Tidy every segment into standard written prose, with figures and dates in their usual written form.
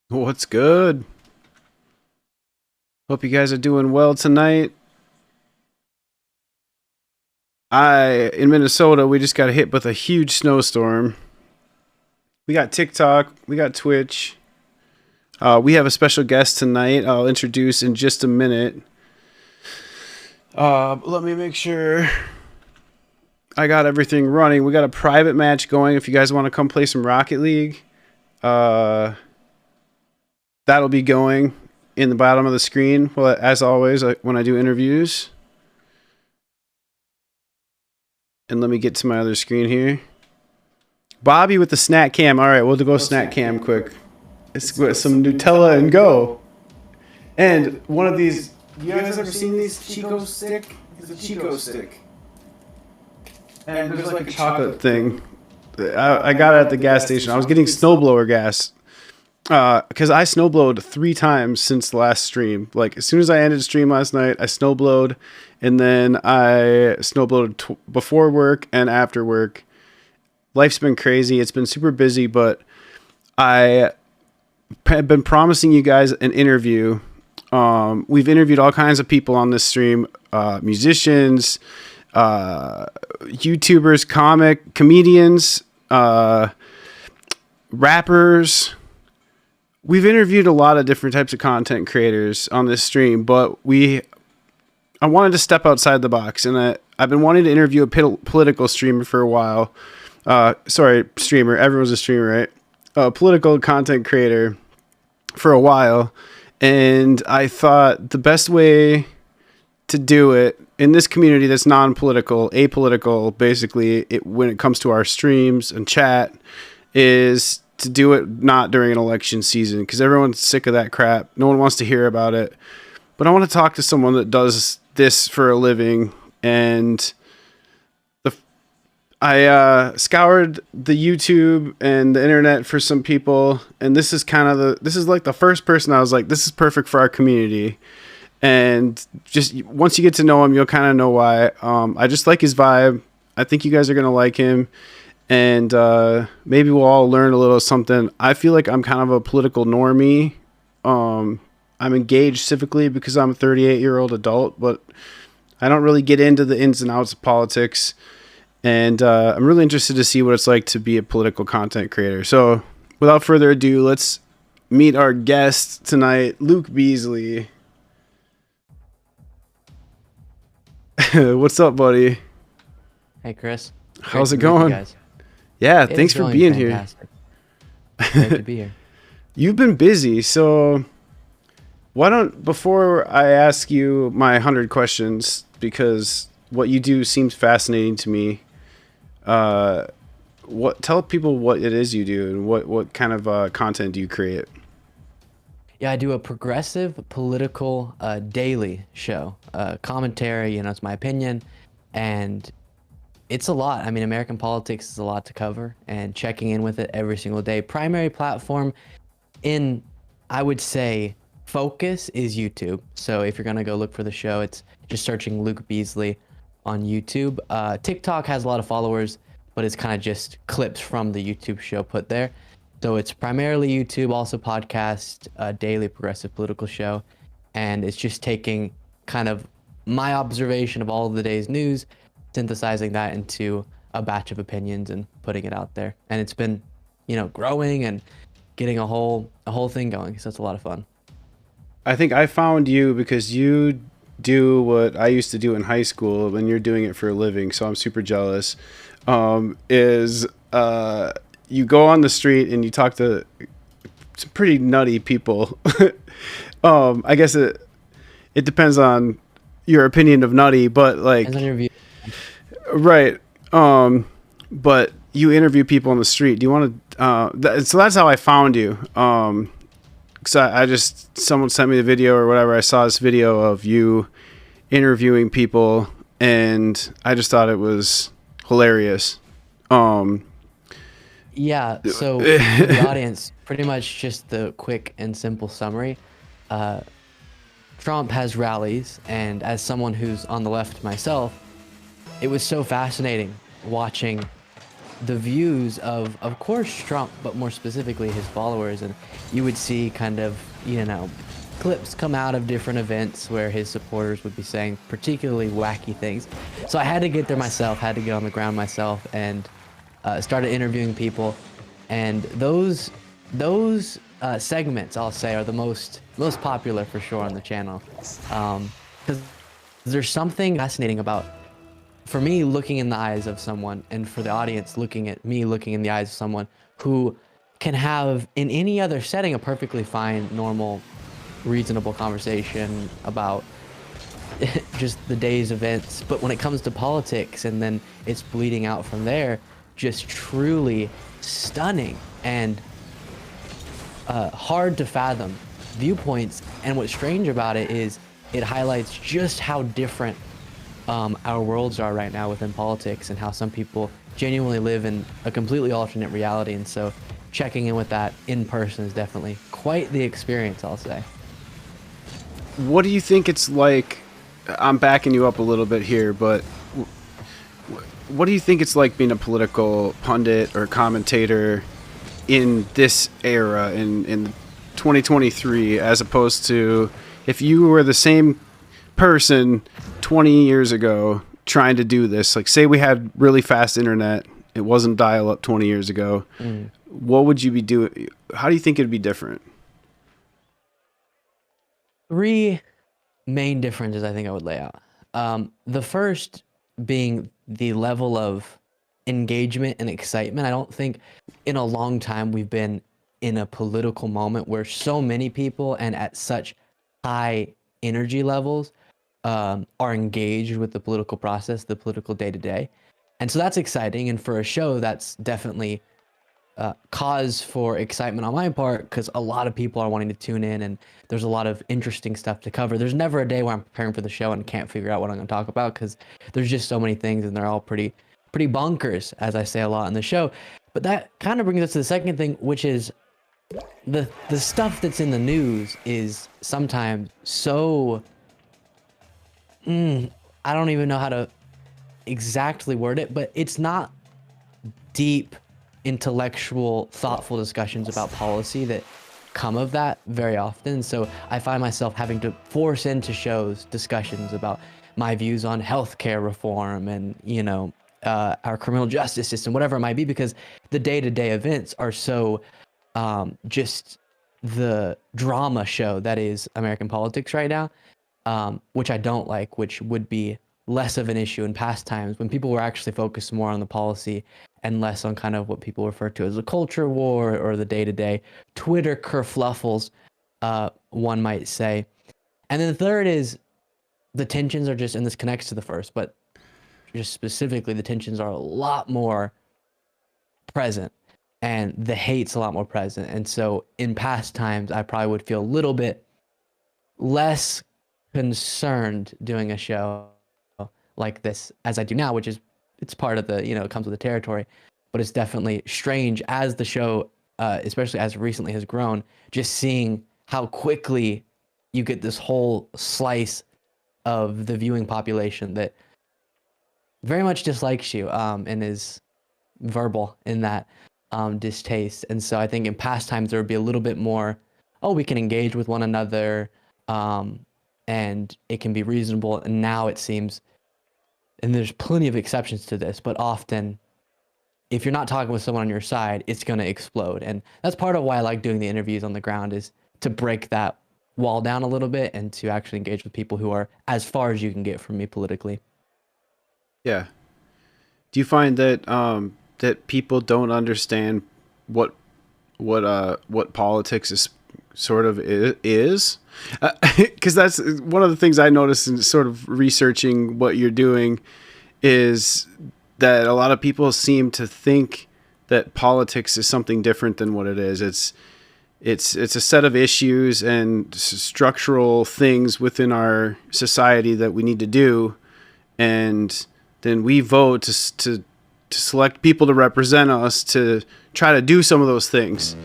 What's good? Hope you guys are doing well tonight. In Minnesota, we just got hit with a huge snowstorm. We got TikTok, we got Twitch. We have a special guest tonight. I'll introduce in just a minute. Let me make sure I got everything running. We got a private match going. If you guys want to come play some Rocket League, that'll be going in the bottom of the screen. Well, as always, when I do interviews. And let me get to my other screen here. Bobby with the snack cam. All right, we'll go snack cam quick. It's with some Nutella and go. And one of these. You guys ever seen these Chico stick? It's a Chico stick. And there's like a chocolate thing. I got it at the gas station. I was getting snowblower gas. Because I snowblowed 3 times since the last stream. Like, as soon as I ended stream last night, I snowblowed. And then I snowblowed before work and after work. Life's been crazy. It's been super busy, but I have been promising you guys an interview. We've interviewed all kinds of people on this stream. Musicians, YouTubers, comedians, rappers. We've interviewed a lot of different types of content creators on this stream, but I wanted to step outside the box, and I've been wanting to interview a political streamer for a while. Streamer. Everyone's a streamer, right? A political content creator for a while, and I thought the best way to do it in this community that's non-political, apolitical, basically, when it comes to our streams and chat, is to do it not during an election season, because everyone's sick of that crap. No one wants to hear about it. But I want to talk to someone that does this for a living, and I scoured the YouTube and the internet for some people, and this is like the first person I was like, this is perfect for our community. And just once you get to know him, you'll kind of know why. I just like his vibe. I think you guys are gonna like him, and maybe we'll all learn a little something. I feel like I'm kind of a political normie. I'm engaged civically because I'm a 38-year-old adult, but I don't really get into the ins and outs of politics. And I'm really interested to see what it's like to be a political content creator. So without further ado, let's meet our guest tonight, Luke Beasley. What's up, buddy? Hey, Chris. How's it going? Yeah, thanks for being fantastic. Here. Great to be here. You've been busy, so before I ask you my 100 questions, because what you do seems fascinating to me, tell people what it is you do and what kind of content do you create? Yeah, I do a progressive political daily show. Commentary, it's my opinion, and it's a lot. I mean, American politics is a lot to cover, and checking in with it every single day. Primary platform I would say, focus is YouTube. So if you're going to go look for the show, it's just searching Luke Beasley on YouTube. TikTok has a lot of followers, but it's kind of just clips from the YouTube show put there. So it's primarily YouTube, also podcast, daily progressive political show. And it's just taking kind of my observation of all of the day's news, synthesizing that into a batch of opinions and putting it out there. And it's been, growing and getting a whole thing going. So it's a lot of fun. I think I found you because you do what I used to do in high school, and you're doing it for a living. So I'm super jealous. You go on the street and you talk to some pretty nutty people. I guess it depends on your opinion of nutty, but like, Depends on your view. Right. But you interview people on the street. Do you want to? So that's how I found you. Because someone sent me the video or whatever. I saw this video of you interviewing people, and I just thought it was hilarious. Yeah, so for the audience, pretty much just the quick and simple summary. Trump has rallies, and as someone who's on the left myself, it was so fascinating watching the views of course Trump, but more specifically his followers, and you would see kind of, you know, clips come out of different events where his supporters would be saying particularly wacky things. So I had to get there myself, had to get on the ground myself, and started interviewing people. And those segments, I'll say, are the most popular for sure on the channel, because there's something fascinating about, for me, looking in the eyes of someone, and for the audience looking at me looking in the eyes of someone who can have in any other setting a perfectly fine, normal, reasonable conversation about just the day's events, but when it comes to politics and then it's bleeding out from there, just truly stunning and hard to fathom viewpoints. And what's strange about it is it highlights just how different our worlds are right now within politics, and how some people genuinely live in a completely alternate reality. And so checking in with that in person is definitely quite the experience, I'll say. What do you think it's like? I'm backing you up a little bit here, but what do you think it's like being a political pundit or commentator in this era, in 2023, as opposed to if you were the same person 20 years ago trying to do this? Like, say we had really fast internet, it wasn't dial-up 20 years ago. What would you be doing? How do you think it'd be different? Three main differences I think I would lay out. The first being the level of engagement and excitement. I don't think in a long time we've been in a political moment where so many people and at such high energy levels are engaged with the political process, the political day-to-day. And so that's exciting. And for a show, that's definitely cause for excitement on my part, because a lot of people are wanting to tune in and there's a lot of interesting stuff to cover. There's never a day where I'm preparing for the show and can't figure out what I'm going to talk about, because there's just so many things and they're all pretty bonkers, as I say a lot in the show. But that kind of brings us to the second thing, which is the stuff that's in the news is sometimes so I don't even know how to exactly word it, but it's not deep, intellectual, thoughtful discussions about policy that come of that very often. So I find myself having to force into shows discussions about my views on healthcare reform and, you know, our criminal justice system, whatever it might be, because the day-to-day events are so just the drama show that is American politics right now, which I don't like, which would be less of an issue in past times when people were actually focused more on the policy and less on kind of what people refer to as a culture war or the day-to-day Twitter kerfluffles, one might say. And then the third is the tensions are just, and this connects to the first, but just specifically the tensions are a lot more present and the hate's a lot more present. And so in past times, I probably would feel a little bit less concerned doing a show like this as I do now, which is, it's part of the, you know, it comes with the territory, but it's definitely strange as the show, especially as recently has grown, just seeing how quickly you get this whole slice of the viewing population that very much dislikes you and is verbal in that distaste. And so I think in past times there would be a little bit more, oh, we can engage with one another and it can be reasonable. And now it seems, and there's plenty of exceptions to this, but often if you're not talking with someone on your side, it's going to explode. And that's part of why I like doing the interviews on the ground, is to break that wall down a little bit and to actually engage with people who are as far as you can get from me politically. Yeah. Do you find that that people don't understand what politics is sort of is? Because that's one of the things I noticed in sort of researching what you're doing, is that a lot of people seem to think that politics is something different than what it is. It's a set of issues and structural things within our society that we need to do, and then we vote to select people to represent us to try to do some of those things.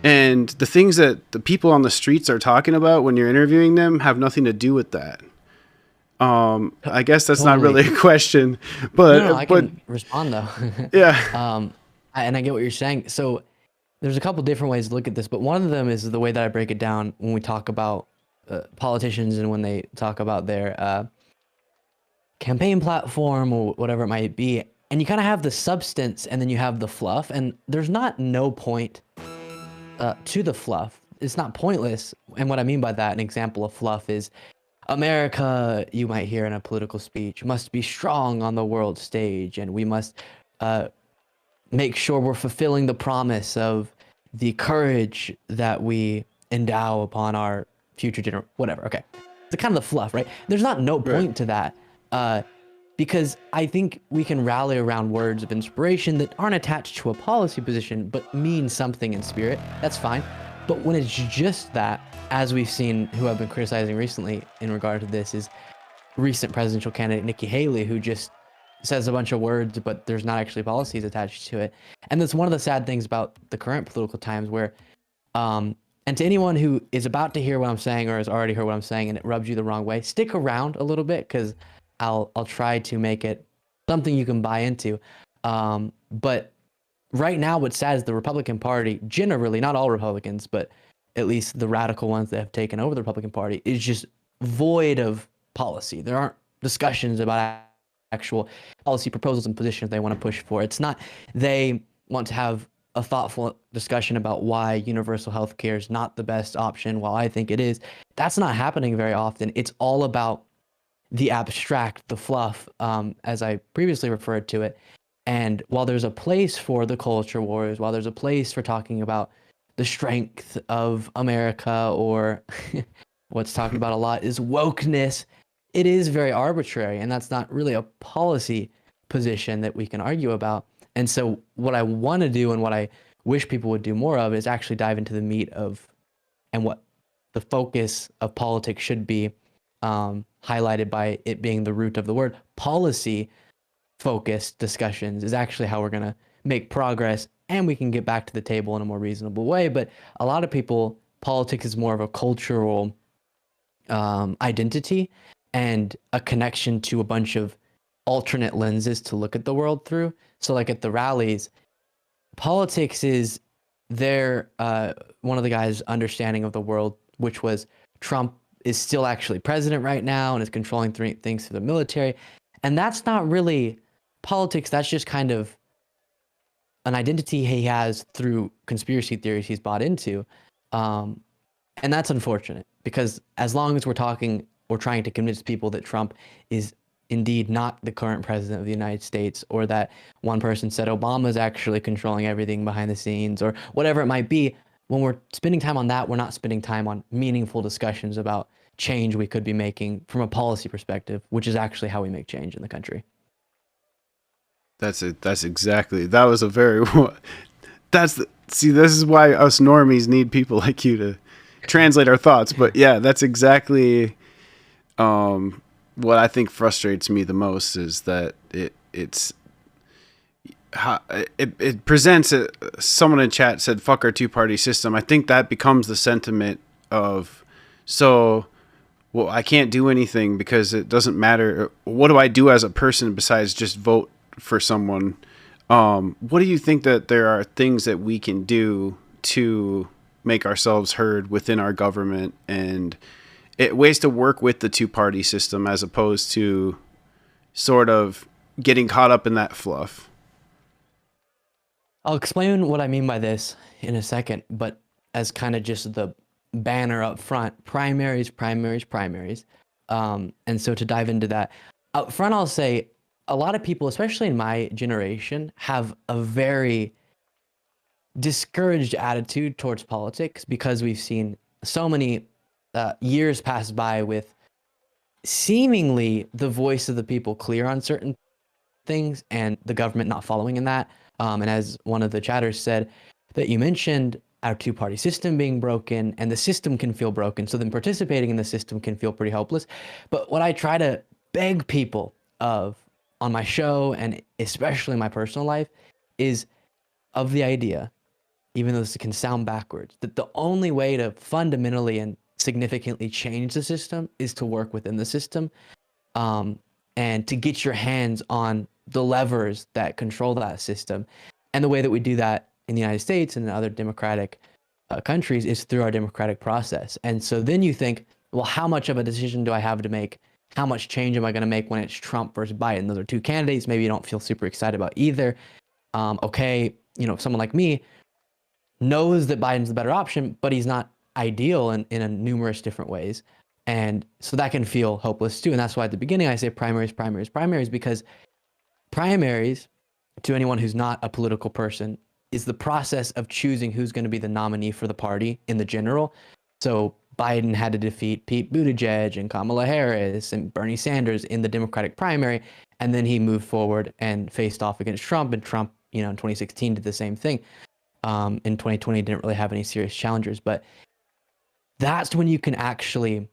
And the things that the people on the streets are talking about when you're interviewing them have nothing to do with that. I guess that's not Totally. really a question, No, I but can respond though. yeah, And I get what you're saying. So there's a couple different ways to look at this, but one of them is the way that I break it down when we talk about politicians and when they talk about their campaign platform or whatever it might be. And you kind of have the substance and then you have the fluff. And there's not no point to the fluff. It's not pointless. And what I mean by that, an example of fluff is America, you might hear in a political speech, must be strong on the world stage, and we must make sure we're fulfilling the promise of the courage that we endow upon our future whatever. Okay, it's kind of the fluff, right? There's not no right. point to that, because I think we can rally around words of inspiration that aren't attached to a policy position but mean something in spirit. That's fine. But when it's just that, as we've seen, who I've been criticizing recently in regard to this is recent presidential candidate Nikki Haley, who just says a bunch of words, but there's not actually policies attached to it. And that's one of the sad things about the current political times where, and to anyone who is about to hear what I'm saying or has already heard what I'm saying and it rubs you the wrong way, stick around a little bit because I'll try to make it something you can buy into. But right now, what's sad is the Republican Party, generally, not all Republicans, but at least the radical ones that have taken over the Republican Party, is just void of policy. There aren't discussions about actual policy proposals and positions they want to push for. It's not they want to have a thoughtful discussion about why universal health care is not the best option, while I think it is. That's not happening very often. It's all about the abstract, the fluff, as I previously referred to it. And while there's a place for the culture wars, while there's a place for talking about the strength of America, or what's talked about a lot is wokeness, it is very arbitrary, and that's not really a policy position that we can argue about. And so what I want to do and what I wish people would do more of is actually dive into the meat of and what the focus of politics should be, highlighted by it being the root of the word. Policy focused discussions is actually how we're going to make progress, and we can get back to the table in a more reasonable way. But a lot of people, politics is more of a cultural identity and a connection to a bunch of alternate lenses to look at the world through. So like at the rallies, politics is their one of the guys' understanding of the world, which was Trump is still actually president right now and is controlling things through the military. And that's not really politics. That's just kind of an identity he has through conspiracy theories he's bought into. And that's unfortunate, because as long as we're trying to convince people that Trump is indeed not the current president of the United States, or that one person said Obama's actually controlling everything behind the scenes, or whatever it might be, when we're spending time on that, we're not spending time on meaningful discussions about change we could be making from a policy perspective, which is actually how we make change in the country. That's it. That's exactly. That was a very. See, this is why us normies need people like you to translate our thoughts. But yeah, that's exactly what I think frustrates me the most, is that it presents it. Someone in chat said, "Fuck our two-party system." I think that becomes the sentiment of, well, I can't do anything because it doesn't matter. What do I do as a person besides just vote for someone? What do you think that there are things that we can do to make ourselves heard within our government, and ways to work with the two-party system as opposed to sort of getting caught up in that fluff? I'll explain what I mean by this in a second, but as kind of just the banner up front, primaries. And so to dive into that, up front, I'll say a lot of people, especially in my generation, have a very discouraged attitude towards politics, because we've seen so many years pass by with seemingly the voice of the people clear on certain things and the government not following in that. And as one of the chatters said, that you mentioned our two-party system being broken, and the system can feel broken. So then participating in the system can feel pretty hopeless. But what I try to beg people of on my show, and especially my personal life, is of the idea, even though this can sound backwards, that the only way to fundamentally and significantly change the system is to work within the system. and to get your hands on the levers that control that system. And the way that we do that in the United States and in other democratic countries is through our democratic process. And so then you think, well, how much of a decision do I have to make? How much change am I going to make when it's Trump versus Biden? Those are two candidates. Maybe you don't feel super excited about either. Okay, someone like me knows that Biden's the better option, but he's not ideal in a numerous different ways. And so that can feel hopeless too. And that's why at the beginning I say primaries, primaries, primaries, because primaries, to anyone who's not a political person, is the process of choosing who's going to be the nominee for the party in the general. So Biden had to defeat Pete Buttigieg and Kamala Harris and Bernie Sanders in the Democratic primary. And then he moved forward and faced off against Trump. And Trump, in 2016 did the same thing. In 2020, didn't really have any serious challengers. But that's when you can actually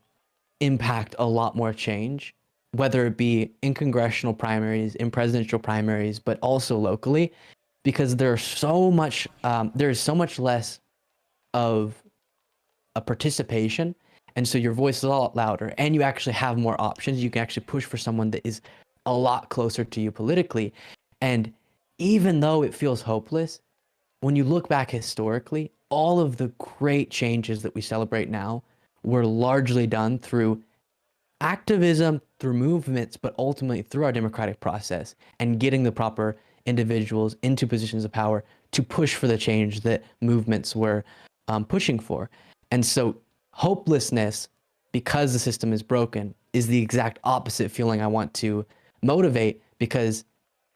impact a lot more change, whether it be in congressional primaries, in presidential primaries, but also locally, because there's so much less of a participation. And so your voice is a lot louder and you actually have more options. You can actually push for someone that is a lot closer to you politically. And even though it feels hopeless, when you look back historically, all of the great changes that we celebrate now were largely done through activism, through movements, but ultimately through our democratic process and getting the proper individuals into positions of power to push for the change that movements were pushing for. And so hopelessness, because the system is broken, is the exact opposite feeling I want to motivate, because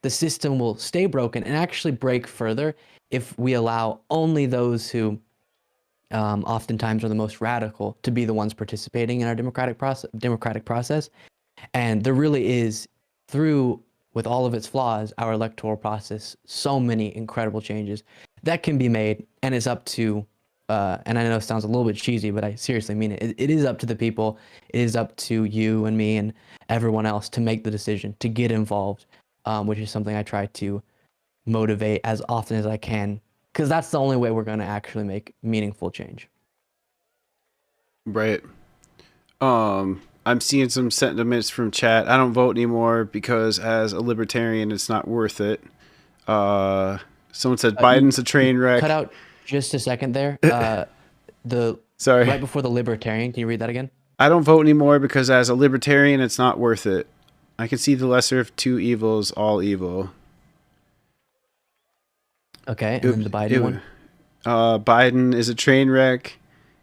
the system will stay broken and actually break further if we allow only those who oftentimes are the most radical to be the ones participating in our democratic process. And there really is, through, with all of its flaws, our electoral process, so many incredible changes that can be made. And it's up to, and I know it sounds a little bit cheesy, but I seriously mean it. It is up to the people. It is up to you and me and everyone else to make the decision, to get involved, which is something I try to motivate as often as I can, because that's the only way we're going to actually make meaningful change. Right. I'm seeing some sentiments from chat. I don't vote anymore because as a libertarian, it's not worth it. Someone said Biden's a train wreck. Cut out just a second there. Sorry. Right before the libertarian. Can you read that again? I don't vote anymore because as a libertarian, it's not worth it. I can see the lesser of two evils, all evil. Okay, and then the Biden one? Biden is a train wreck.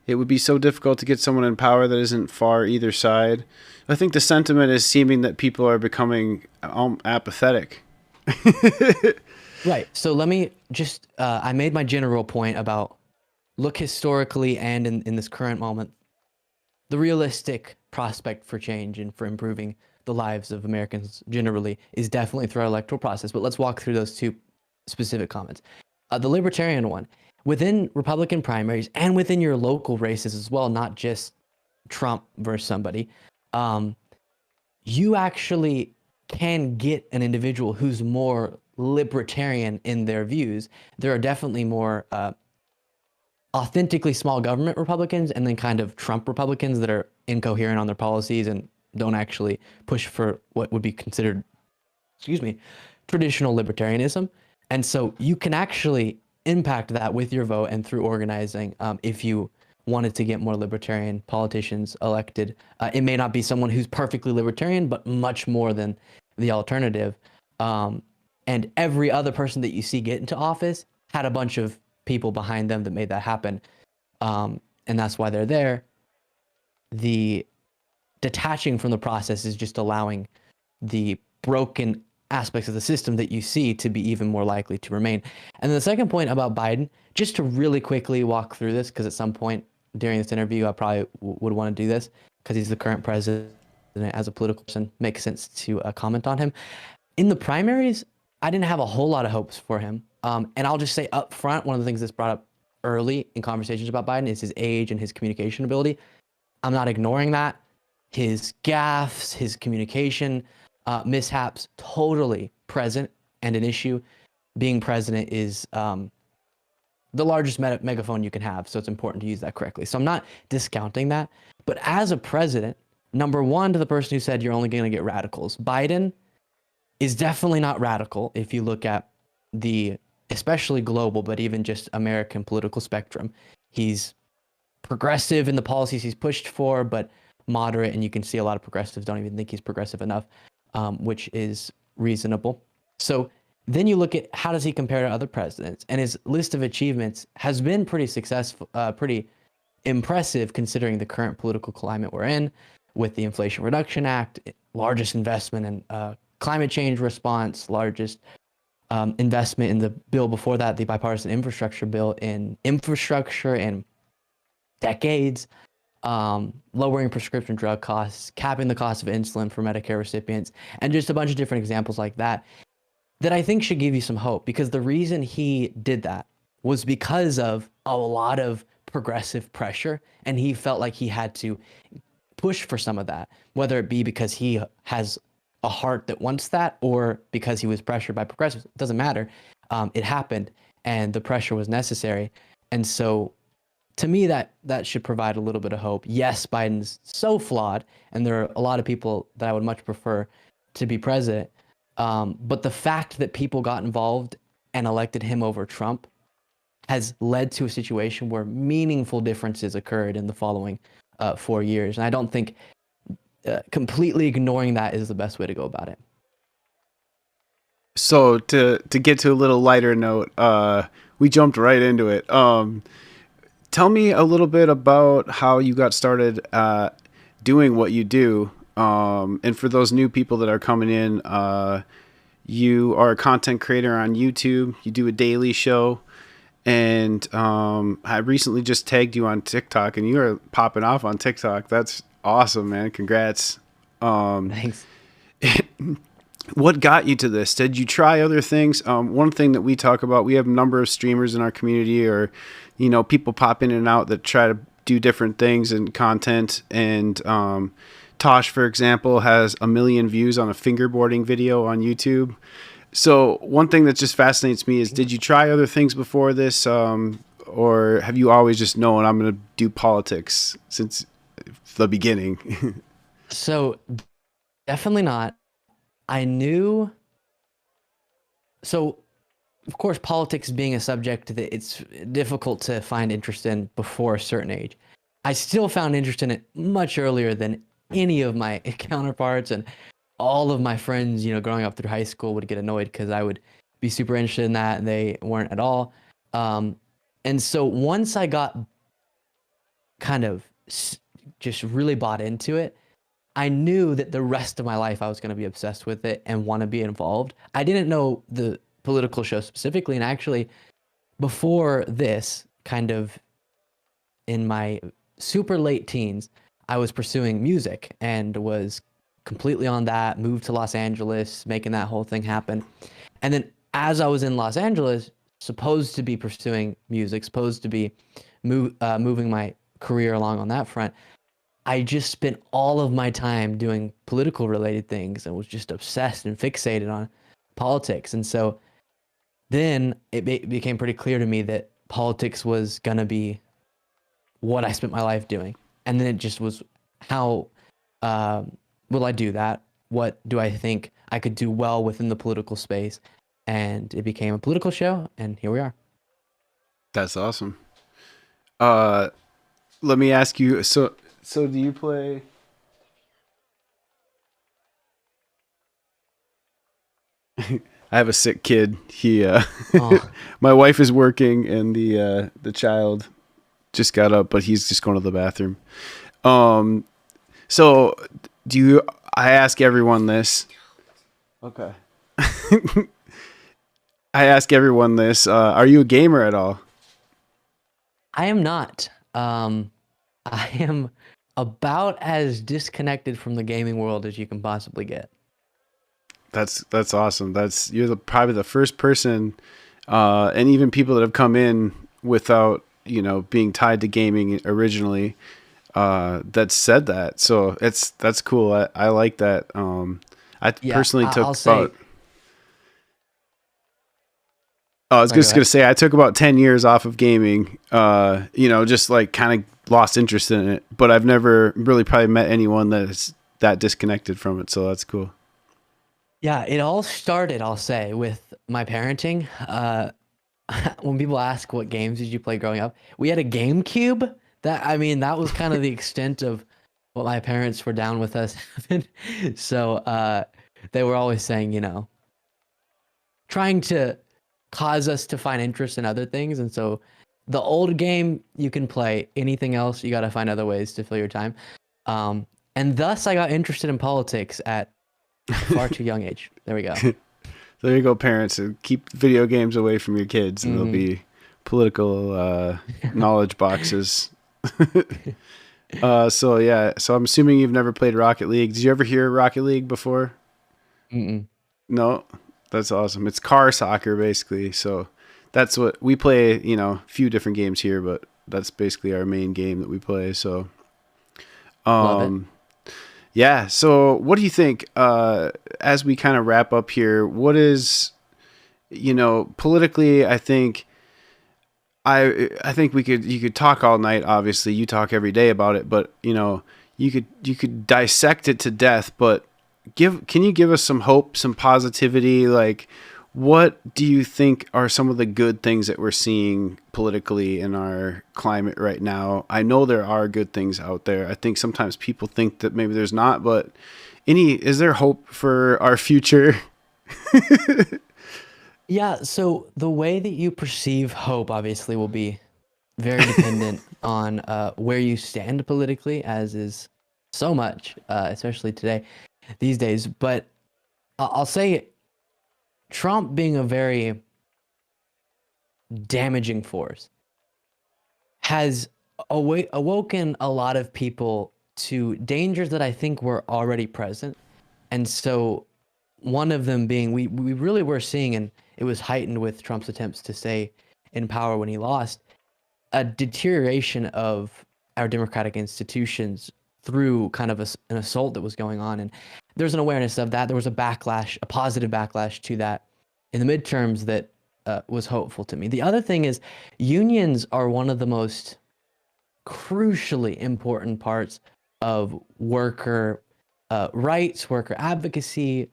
It would be so difficult to get someone in power that isn't far either side. I think the sentiment is seeming that people are becoming apathetic. Right. So let me just, I made my general point about look historically and in this current moment, the realistic prospect for change and for improving the lives of Americans generally is definitely through our electoral process. But let's walk through those two specific comments. The libertarian one, within Republican primaries and within your local races as well, not just Trump versus somebody, you actually can get an individual who's more libertarian in their views. There are definitely more authentically small government Republicans and then kind of Trump Republicans that are incoherent on their policies and don't actually push for what would be considered, traditional libertarianism. And so you can actually impact that with your vote and through organizing if you wanted to get more libertarian politicians elected. It may not be someone who's perfectly libertarian, but much more than the alternative. And every other person that you see get into office had a bunch of people behind them that made that happen. And that's why they're there. The detaching from the process is just allowing the broken aspects of the system that you see to be even more likely to remain. And the second point about Biden, just to really quickly walk through this, because at some point during this interview, I probably would want to do this because he's the current president. As a political person, makes sense to comment on him. In the primaries, I didn't have a whole lot of hopes for him. And I'll just say up front, one of the things that's brought up early in conversations about Biden is his age and his communication ability. I'm not ignoring that. His gaffes, his communication mishaps, totally present and an issue. Being president is the largest megaphone you can have, so it's important to use that correctly. So I'm not discounting that. But as a president, Number one, to the person who said you're only going to get radicals, Biden is definitely not radical if you look at the, especially global, but even just American political spectrum. He's progressive in the policies he's pushed for, but moderate, and you can see a lot of progressives don't even think he's progressive enough, which is reasonable. So then you look at how does he compare to other presidents, and his list of achievements has been pretty successful, pretty impressive considering the current political climate we're in, with the Inflation Reduction Act, largest investment in climate change response, largest investment in the bill before that, the bipartisan infrastructure bill, in infrastructure in decades, lowering prescription drug costs, capping the cost of insulin for Medicare recipients, and just a bunch of different examples like that, that I think should give you some hope. Because the reason he did that was because of a lot of progressive pressure, and he felt like he had to push for some of that, whether it be because he has a heart that wants that or because he was pressured by progressives. It doesn't matter. It happened, and the pressure was necessary. And so to me, that should provide a little bit of hope. Yes, Biden's so flawed, and there are a lot of people that I would much prefer to be president. But the fact that people got involved and elected him over Trump has led to a situation where meaningful differences occurred in the following 4 years. And I don't think completely ignoring that is the best way to go about it. So to get to a little lighter note, we jumped right into it. Tell me a little bit about how you got started doing what you do. And for those new people that are coming in, you are a content creator on YouTube. You do a daily show. And I recently just tagged you on TikTok, and you are popping off on TikTok. That's awesome, man. Congrats. Thanks. What got you to this? Did you try other things? One thing that we talk about, we have a number of streamers in our community, or, people pop in and out that try to do different things and content. And Tosh, for example, has 1 million views on a fingerboarding video on YouTube. So one thing that just fascinates me is, did you try other things before this? Or have you always just known I'm going to do politics since the beginning? So definitely not. I knew. So, of course, politics being a subject that it's difficult to find interest in before a certain age. I still found interest in it much earlier than any of my counterparts, and all of my friends, growing up through high school would get annoyed because I would be super interested in that and they weren't at all. And so once I got kind of just really bought into it, I knew that the rest of my life I was going to be obsessed with it and want to be involved. I didn't know the political show specifically. And actually, before this, kind of in my super late teens, I was pursuing music and was completely on that, moved to Los Angeles, making that whole thing happen. And then as I was in Los Angeles, supposed to be pursuing music, supposed to be moving my career along on that front, I just spent all of my time doing political related things and was just obsessed and fixated on politics. And so then it became pretty clear to me that politics was going to be what I spent my life doing. And then it just was, how will I do that? What do I think I could do well within the political space? And it became a political show, and here we are. That's awesome. Let me ask you, so do you play? I have a sick kid. Oh, My wife is working, and the child just got up, but he's just going to the bathroom. So do you? I ask everyone this. Okay. I ask everyone this. Are you a gamer at all? I am not. I am about as disconnected from the gaming world as you can possibly get. That's awesome. You're probably the first person, and even people that have come in without being tied to gaming originally, that said that. So that's cool. I like that. I Yeah, personally took I'll say about. I was Sorry, go just gonna ahead. say I took about 10 years off of gaming. Just like kind of lost interest in it, but I've never really probably met anyone that is that disconnected from it. So that's cool. Yeah, it all started, I'll say, with my parenting. When people ask what games did you play growing up, we had a GameCube. That was kind of the extent of what my parents were down with us having. So they were always saying, trying to cause us to find interest in other things. And so the old game you can play, anything else you got to find other ways to fill your time. And thus I got interested in politics at a far too young age. There we go. There you go, parents. Keep video games away from your kids, and they'll be political knowledge boxes. So I'm assuming you've never played Rocket League. Did you ever hear Rocket League before? Mm-mm. No, that's awesome. It's car soccer basically. So that's what we play. A few different games here, but that's basically our main game that we play. So, Love it. yeah. So what do you think? As we kind of wrap up here, what is, politically? I think you could talk all night. Obviously, you talk every day about it, but you could dissect it to death. But can you give us some hope, some positivity? Like, what do you think are some of the good things that we're seeing politically in our climate right now? I know there are good things out there. I think sometimes people think that maybe there's not, but is there hope for our future? Yeah, so the way that you perceive hope obviously will be very dependent on where you stand politically, as is so much, especially today, these days. But I'll say Trump being a very damaging force has awoken a lot of people to dangers that I think were already present. And so one of them being we really were seeing, and it was heightened with Trump's attempts to stay in power when he lost, a deterioration of our democratic institutions through kind of an assault that was going on. And there's an awareness of that. There was a backlash, a positive backlash to that in the midterms that was hopeful to me. The other thing is unions are one of the most crucially important parts of worker rights, worker advocacy,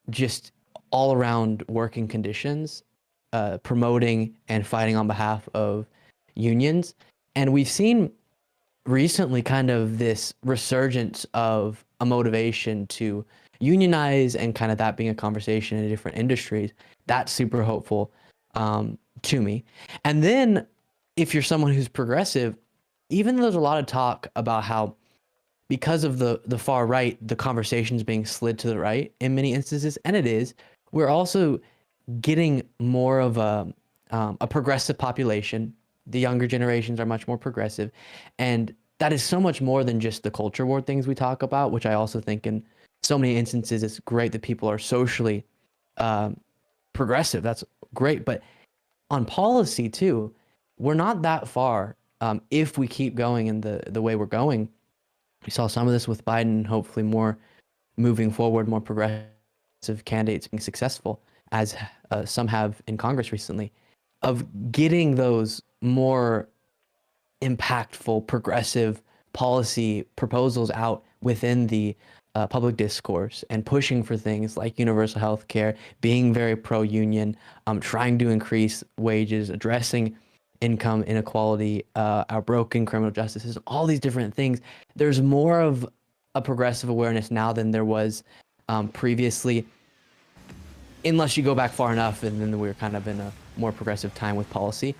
just all around working conditions, promoting and fighting on behalf of unions. And we've seen recently kind of this resurgence of a motivation to unionize, and kind of that being a conversation in different industries. That's super hopeful to me. And then if you're someone who's progressive, even though there's a lot of talk about how because of the far right, the conversation's being slid to the right in many instances, and it is, we're also getting more of a progressive population. The younger generations are much more progressive, and that is so much more than just the culture war things we talk about, which I also think in so many instances it's great that people are socially progressive. That's great, but on policy too, we're not that far if we keep going in the way we're going. We saw some of this with Biden, hopefully more moving forward, more progressive candidates being successful, as some have in Congress recently, of getting those more impactful, progressive policy proposals out within the public discourse, and pushing for things like universal health care, being very pro-union, trying to increase wages, addressing income inequality, our broken criminal justice system, all these different things. There's more of a progressive awareness now than there was previously, unless you go back far enough, and then we're kind of in a more progressive time with policy.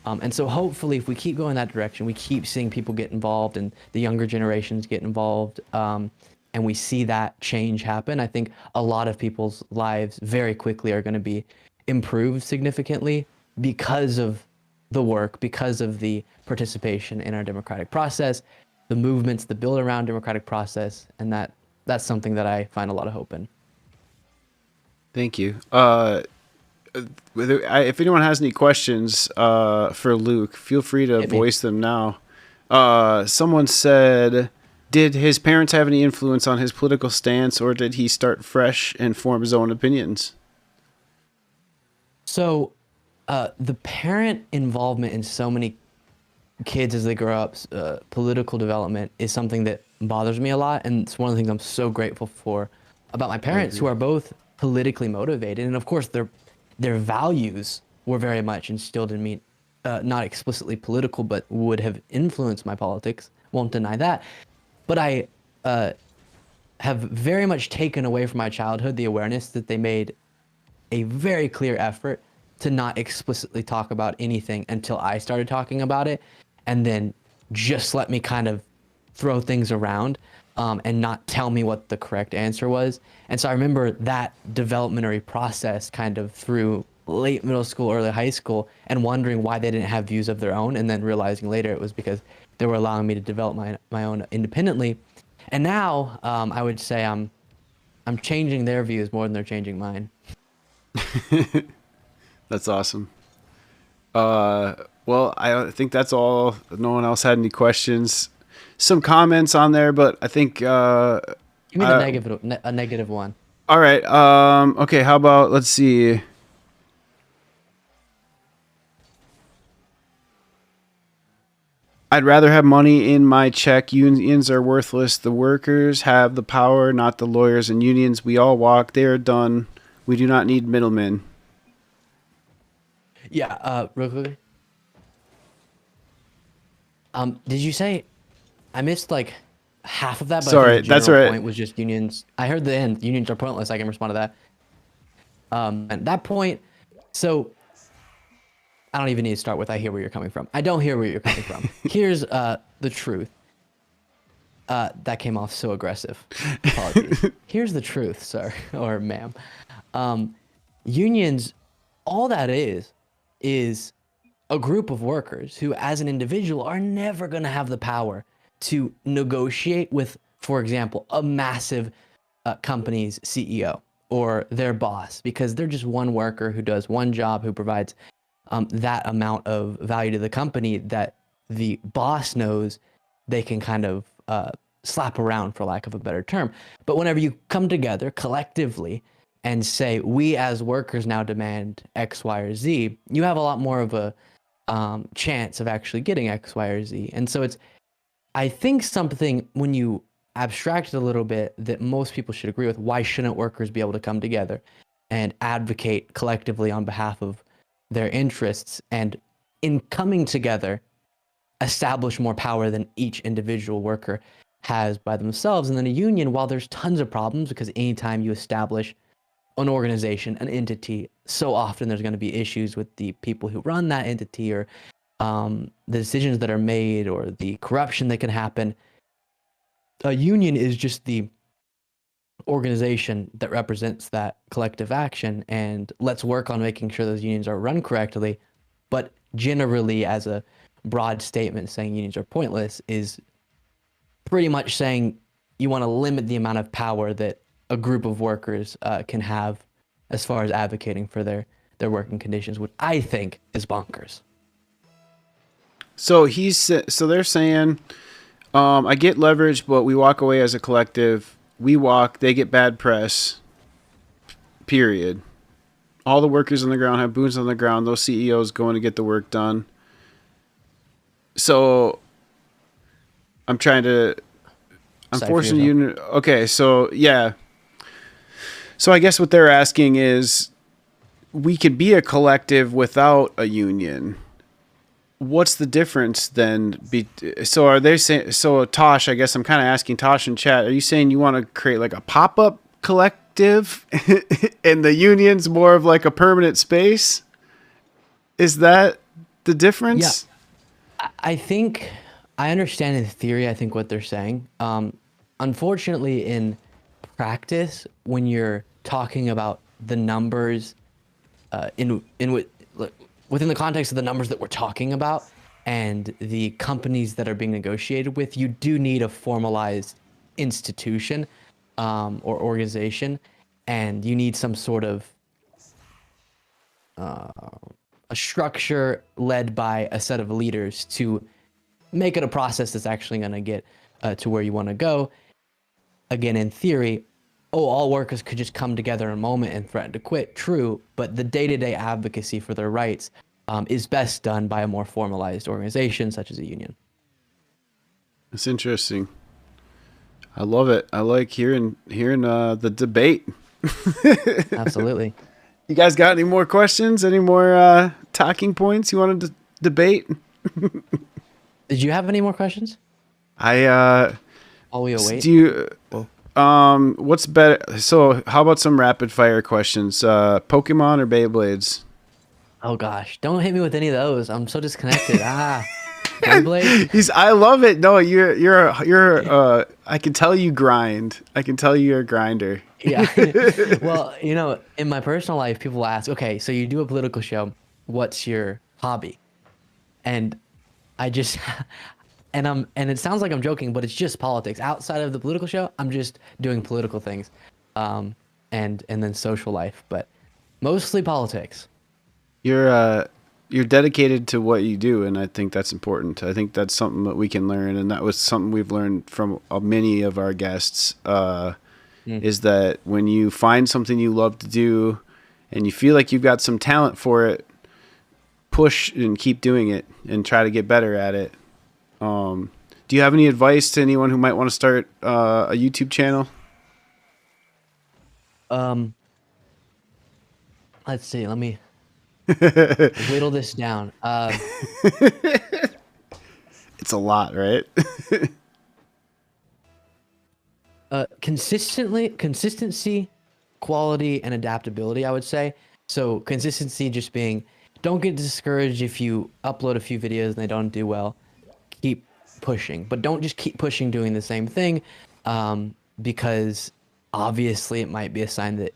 And so hopefully if we keep going that direction, we keep seeing people get involved and the younger generations get involved, and we see that change happen, I think a lot of people's lives very quickly are going to be improved significantly because of the work, because of the participation in our democratic process, the movements that build around democratic process, and that's something that I find a lot of hope in. Thank you. If anyone has any questions for Luke, feel free to Hit me. voice them now. Someone said, did his parents have any influence on his political stance, or did he start fresh and form his own opinions? So The parent involvement in so many kids as they grow up, political development is something that bothers me a lot, and it's one of the things I'm so grateful for about my I parents, agree. who are both politically motivated, and of course their values were very much instilled in me, not explicitly political, but would have influenced my politics. Won't deny that, but I have very much taken away from my childhood the awareness that they made a very clear effort to not explicitly talk about anything until I started talking about it, and then just let me kind of throw things around, and not tell me what the correct answer was. And so I remember that developmentary process kind of through late middle school, early high school, and wondering why they didn't have views of their own, and then realizing later it was because they were allowing me to develop my own independently. And now I would say I'm changing their views more than they're changing mine. That's awesome. Well, I think that's all. No one else had any questions. Some comments on there, but I think Give me the negative, a negative one. all right. Okay, how about let's see. I'd rather have money in my check. Unions are worthless. The workers have the power, not the lawyers and unions. We all walk. They are done. We do not need middlemen. Yeah, real quickly. Did you say I missed like half of that? But I Sorry, think the that's general all right. point was just unions. I heard the end. Unions are pointless. I can respond to that. And that point. So I don't even need to start with I hear where you're coming from. I don't hear where you're coming from. Here's the truth. That came off so aggressive. Apologies. Here's the truth, sir or ma'am. Unions, all that is a group of workers who, as an individual, are never going to have the power to negotiate with, for example, a massive company's CEO or their boss, because they're just one worker who does one job, who provides that amount of value to the company that the boss knows they can kind of slap around, for lack of a better term. But whenever you come together collectively and say, we as workers now demand X, Y, or Z, you have a lot more of a chance of actually getting X, Y, or Z. And so it's, I think, something when you abstract it a little bit that most people should agree with. Why shouldn't workers be able to come together and advocate collectively on behalf of their interests, and in coming together establish more power than each individual worker has by themselves? And then a union, while there's tons of problems, because anytime you establish an organization, an entity, so often there's going to be issues with the people who run that entity, or the decisions that are made, or the corruption that can happen. A union is just the organization that represents that collective action, and let's work on making sure those unions are run correctly. But generally, as a broad statement, saying unions are pointless is pretty much saying you want to limit the amount of power that a group of workers can have as far as advocating for their working conditions, which I think is bonkers. So they're saying, I get leverage, but we walk away as a collective. We walk, they get bad press. Period. All the workers on the ground have boots on the ground. Those CEOs going to get the work done. So I'm forcing you. Okay, so yeah. So I guess what they're asking is, we could be a collective without a union. What's the difference then? So are they saying? So Tosh, I guess I'm kind of asking Tosh in chat. Are you saying you want to create like a pop-up collective, and the union's more of like a permanent space? Is that the difference? Yeah, I think I understand in theory. I think what they're saying. Unfortunately, in practice, when you're talking about the numbers, within the context of the numbers that we're talking about and the companies that are being negotiated with, you do need a formalized institution or organization, and you need some sort of a structure led by a set of leaders to make it a process that's actually going to get to where you want to go. Again, in theory, oh, all workers could just come together in a moment and threaten to quit. True, but the day-to-day advocacy for their rights is best done by a more formalized organization such as a union. That's interesting. I love it. I like hearing the debate. Absolutely. You guys got any more questions? Any more talking points you wanted to debate? Did you have any more questions? While we await. Do you what's better? So, how about some rapid fire questions? Pokemon or Beyblades? Oh gosh, don't hit me with any of those. I'm so disconnected. Beyblade? I love it. No, you're I can tell you grind. I can tell you're a grinder. Yeah. Well, in my personal life, people ask, okay, so you do a political show. What's your hobby? And I just, and it sounds like I'm joking, but it's just politics. Outside of the political show, I'm just doing political things, and then social life, but mostly politics. You're dedicated to what you do, and I think that's important. I think that's something that we can learn, and that was something we've learned from many of our guests. Is that when you find something you love to do, and you feel like you've got some talent for it, push and keep doing it, and try to get better at it. Do you have any advice to anyone who might want to start a YouTube channel? Let's see. Let me whittle this down. It's a lot, right? Consistency, quality, and adaptability, I would say. So consistency just being, don't get discouraged if you upload a few videos and they don't do well. Keep pushing, but don't just keep pushing doing the same thing, because obviously it might be a sign that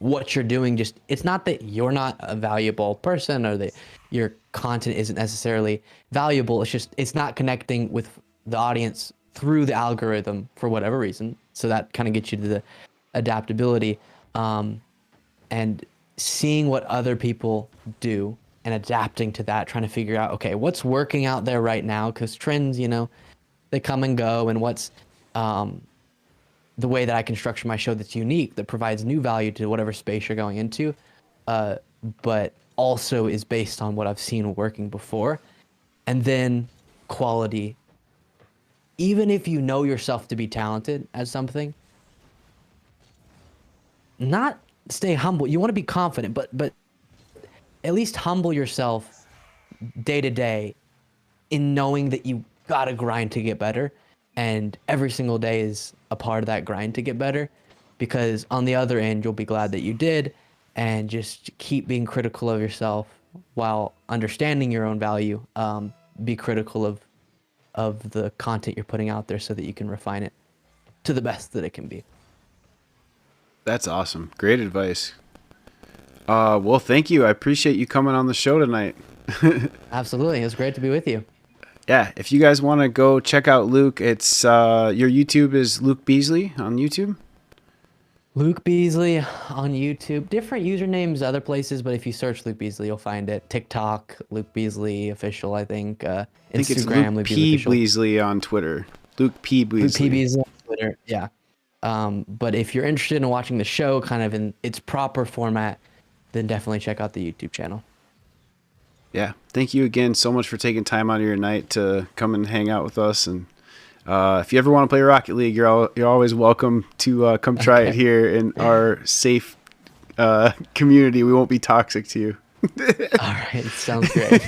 what you're doing it's not that you're not a valuable person or that your content isn't necessarily valuable. It's just, it's not connecting with the audience through the algorithm for whatever reason. So that kind of gets you to the adaptability, and seeing what other people do and adapting to that, trying to figure out, okay, what's working out there right now? Because trends, they come and go, and what's the way that I can structure my show that's unique, that provides new value to whatever space you're going into, but also is based on what I've seen working before. And then quality. Even if you know yourself to be talented at something, not stay humble. You want to be confident, but at least humble yourself day to day in knowing that you gotta grind to get better, and every single day is a part of that grind to get better, because on the other end you'll be glad that you did. And just keep being critical of yourself while understanding your own value. Be critical of the content you're putting out there so that you can refine it to the best that it can be. That's awesome. Great advice. Well, thank you. I appreciate you coming on the show tonight. Absolutely. It was great to be with you. Yeah. If you guys want to go check out Luke, it's your YouTube is Luke Beasley on YouTube. Luke Beasley on YouTube. Different usernames other places, but if you search Luke Beasley, you'll find it. TikTok, Luke Beasley official, I think. I think Instagram, it's Luke P. Beasley on Twitter. Luke P. Beasley. Luke P. Beasley on Twitter, yeah. But if you're interested in watching the show kind of in its proper format, then definitely check out the YouTube channel. Yeah. Thank you again so much for taking time out of your night to come and hang out with us. And if you ever want to play Rocket League, you're always welcome to come try it here in our safe community. We won't be toxic to you. All right. Sounds great.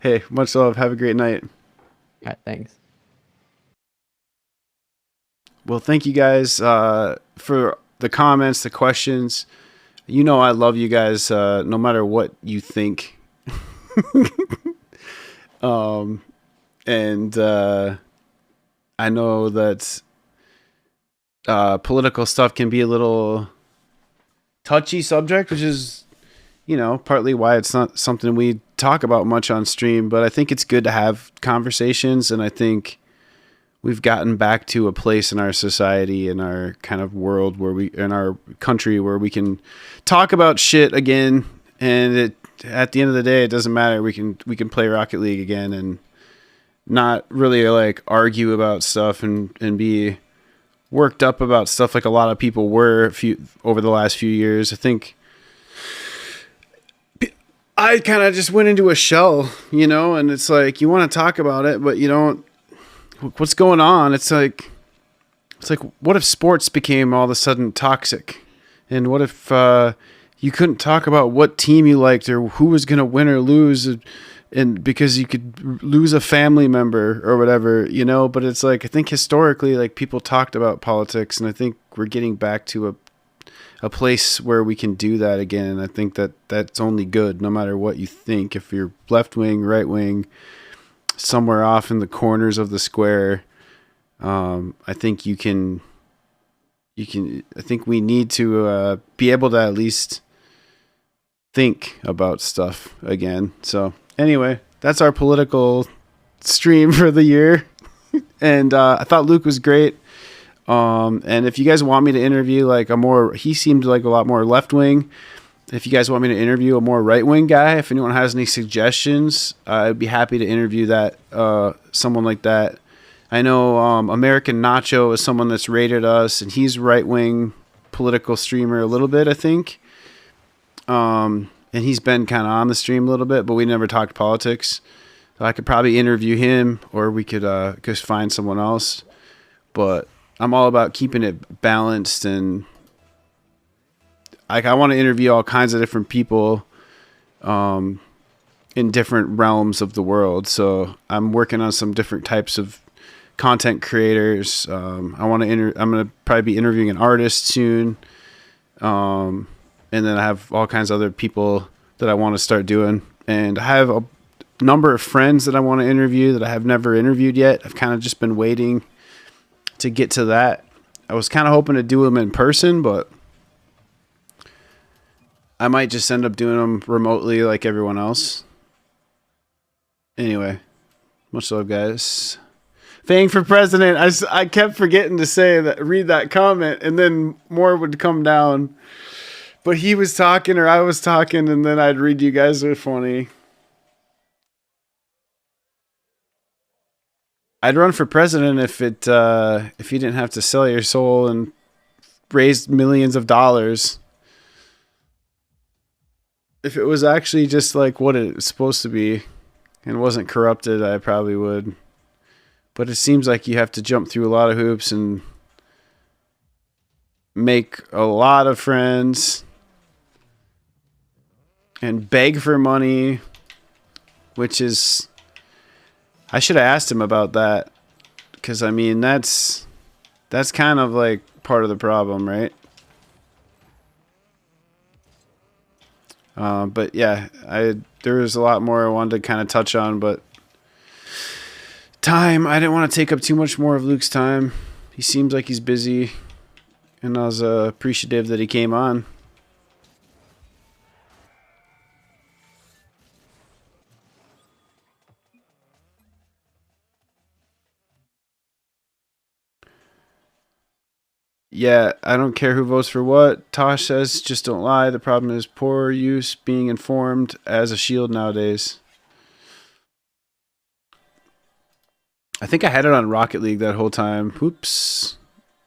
Hey, much love. Have a great night. All right. Thanks. Well, thank you guys for the comments, the questions. I love you guys no matter what you think. And I know that political stuff can be a little touchy subject, which is, partly why it's not something we talk about much on stream. But I think it's good to have conversations, and I think we've gotten back to a place in our society, in our kind of world in our country, where we can talk about shit again. And at the end of the day, it doesn't matter. We can play Rocket League again and not really like argue about stuff and be worked up about stuff like a lot of people were over the last few years. I think I kind of just went into a shell, you know, and it's like you want to talk about it, but you don't. What's going on? It's like what if sports became all of a sudden toxic, and what if you couldn't talk about what team you liked or who was going to win or lose, and because you could lose a family member or whatever, you know. But it's like I think historically, like people talked about politics, and I think we're getting back to a place where we can do that again. And I think that that's only good, no matter what you think. If you're left wing, right wing, somewhere off in the corners of the square, I think you can. I think we need to be able to at least think about stuff again. So anyway, that's our political stream for the year. And I thought Luke was great. And if you guys want me to interview like he seemed like a lot more left wing. If you guys want me to interview a more right wing guy, if anyone has any suggestions, I'd be happy to interview that, someone like that. I know American Nacho is someone that's rated us, and he's right wing political streamer a little bit, I think. And he's been kind of on the stream a little bit, but we never talked politics. So I could probably interview him, or we could just find someone else. But I'm all about keeping it balanced, and I want to interview all kinds of different people in different realms of the world. So I'm working on some different types of content creators. I'm going to probably be interviewing an artist soon. And then I have all kinds of other people that I want to start doing. And I have a number of friends that I want to interview that I have never interviewed yet. I've kind of just been waiting to get to that. I was kind of hoping to do them in person, but I might just end up doing them remotely like everyone else. Anyway, much love, guys. Fang for president. I kept forgetting to say that, read that comment, and then more would come down. But he was talking or I was talking, and then I'd read you guys. Are funny. I'd run for president if you didn't have to sell your soul and raise millions of dollars. If it was actually just like what it's supposed to be and wasn't corrupted, I probably would. But it seems like you have to jump through a lot of hoops and make a lot of friends and beg for money, which is... I should have asked him about that, because I mean that's kind of like part of the problem, right? But yeah, there was a lot more I wanted to kind of touch on, but time, I didn't want to take up too much more of Luke's time. He seems like he's busy, and I was appreciative that he came on. Yeah, I don't care who votes for what. Tosh says, just don't lie. The problem is poor use being informed as a shield nowadays. I think I had it on Rocket League that whole time. Whoops.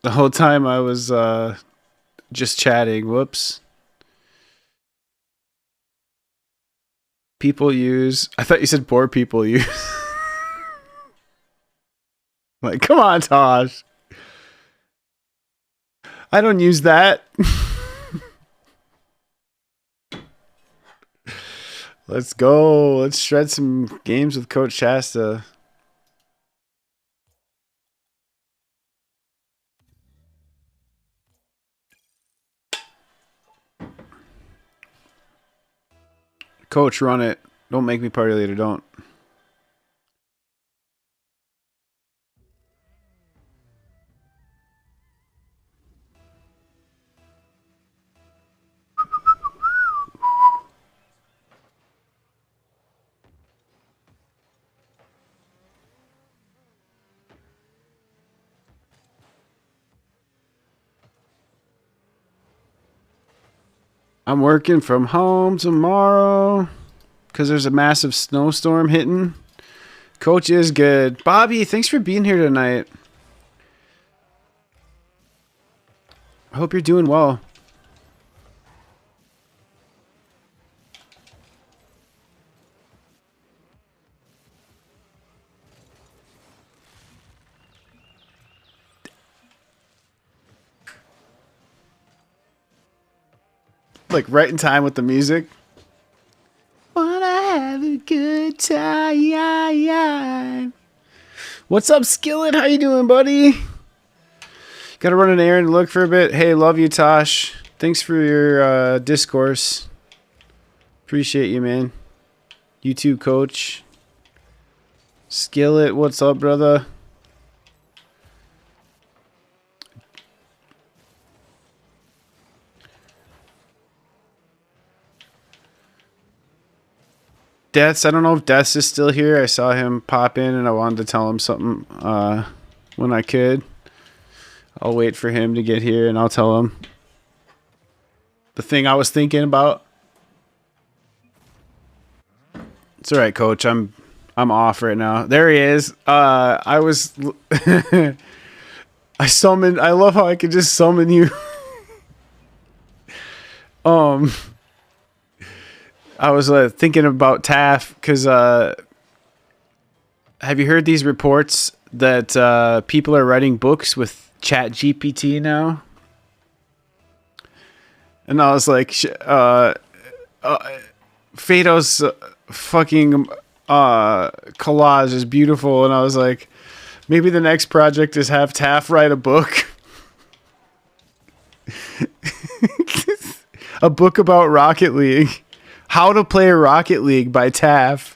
The whole time I was just chatting. Whoops. People use... I thought you said poor people use. Like, come on, Tosh. I don't use that. Let's go. Let's shred some games with Coach Shasta. Coach, run it. Don't make me party later. Don't. I'm working from home tomorrow because there's a massive snowstorm hitting. Coach is good. Bobby, thanks for being here tonight. hope you're doing well. Like right in time with the music. Wanna have a good time. What's up, Skillet? How you doing, buddy? Gotta run an errand and look for a bit. Hey, love you, Tosh. Thanks for your discourse. Appreciate you, man. You too, coach. Skillet, what's up, brother? Deaths, I don't know if Deaths is still here. I saw him pop in and I wanted to tell him something when I could. I'll wait for him to get here and I'll tell him the thing I was thinking about. It's all right, coach. I'm off right now. There he is. I was I summoned. I love how I could just summon you. I was thinking about TAF because have you heard these reports that people are writing books with Chat GPT now? And I was like, Fado's fucking collage is beautiful, and I was like, maybe the next project is have TAF write a book. A book about Rocket League. How to Play Rocket League by TAF.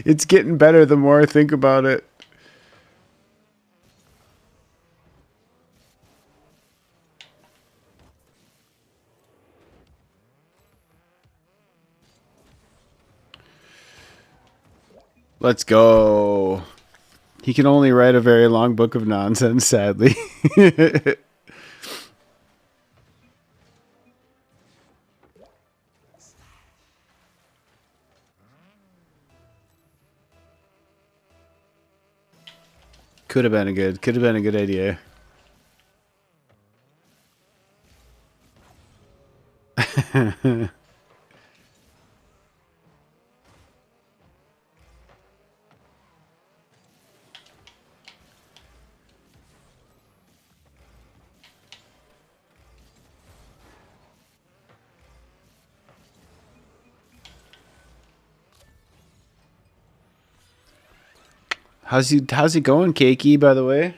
It's getting better the more I think about it. Let's go. He can only write a very long book of nonsense, sadly. Could have been a good idea. How's it going, Keiki, by the way?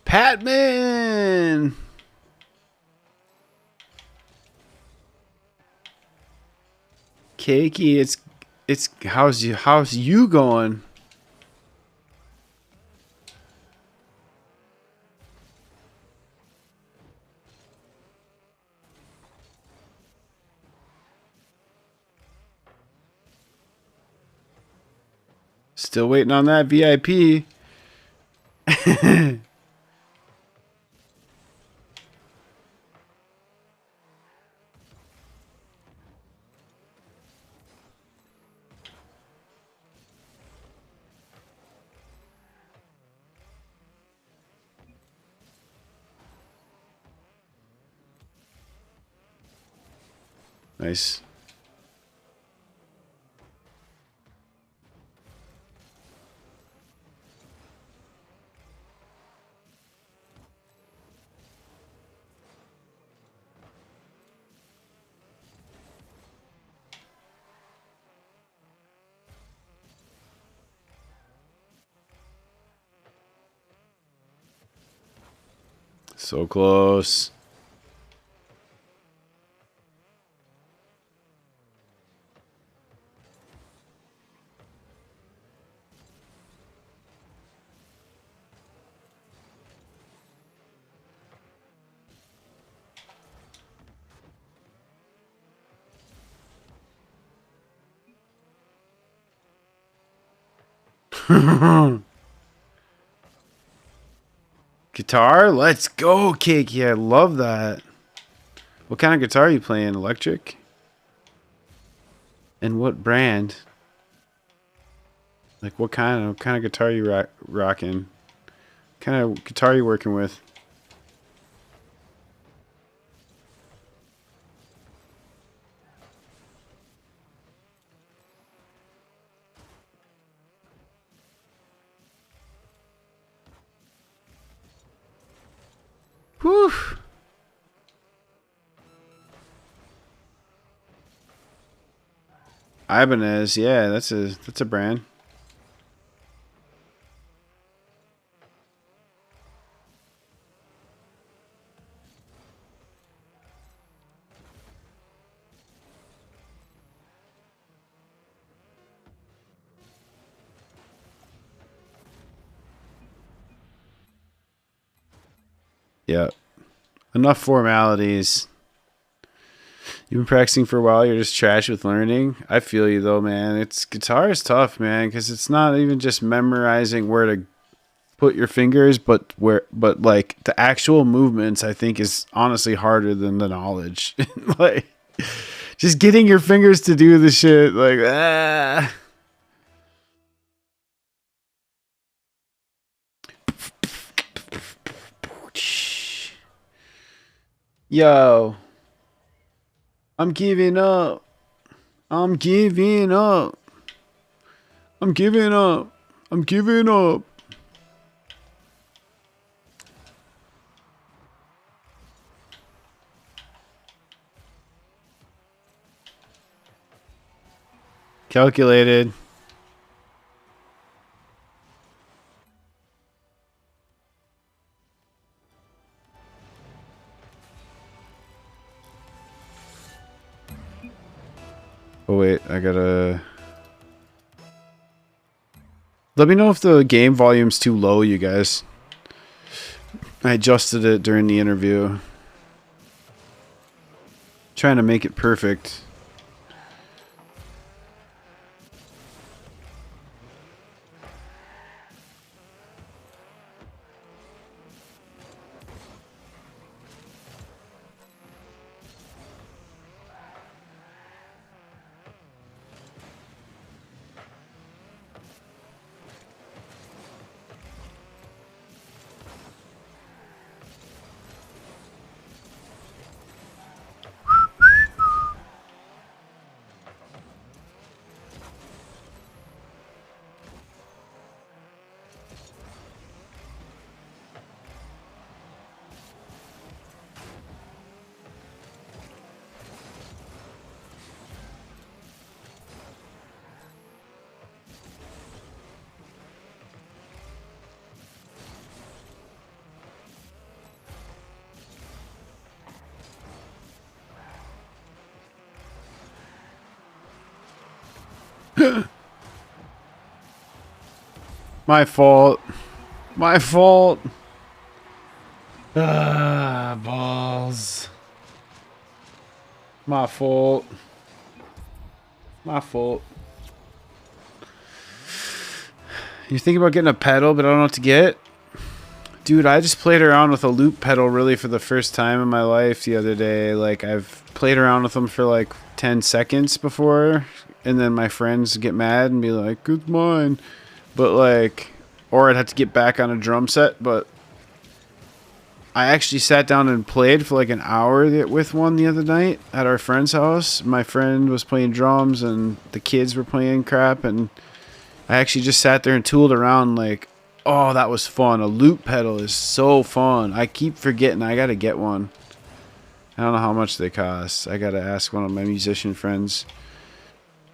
Patman! Keiki, it's how's you going? Still waiting on that VIP. Nice. So close. Guitar? Let's go, Kiki. I love that. What kind of guitar are you playing? Electric? And what brand? Like what kind of guitar are you rocking? What kind of guitar are you working with? Whew. Ibanez, yeah, that's a brand. Yeah. Enough formalities. You've been practicing for a while. You're just trash with learning. I feel you though, man. Guitar is tough, man, because it's not even just memorizing where to put your fingers, but like the actual movements. I think is honestly harder than the knowledge. Like just getting your fingers to do the shit. Like Yo. I'm giving up. I'm giving up. I'm giving up. I'm giving up. Calculated. Oh wait, I gotta... Let me know if the game volume's too low, you guys. I adjusted it during the interview. Trying to make it perfect. My fault. My fault. Ah, balls. My fault. My fault. You think about getting a pedal, but I don't know what to get? Dude, I just played around with a loop pedal really for the first time in my life the other day. Like, I've played around with them for like 10 seconds before, and then my friends get mad and be like, it's mine. But like, or I'd have to get back on a drum set, but I actually sat down and played for like an hour with one the other night at our friend's house. My friend was playing drums and the kids were playing crap, and I actually just sat there and tooled around like, oh, that was fun. A loop pedal is so fun. I keep forgetting I gotta get one. I don't know how much they cost. I gotta ask one of my musician friends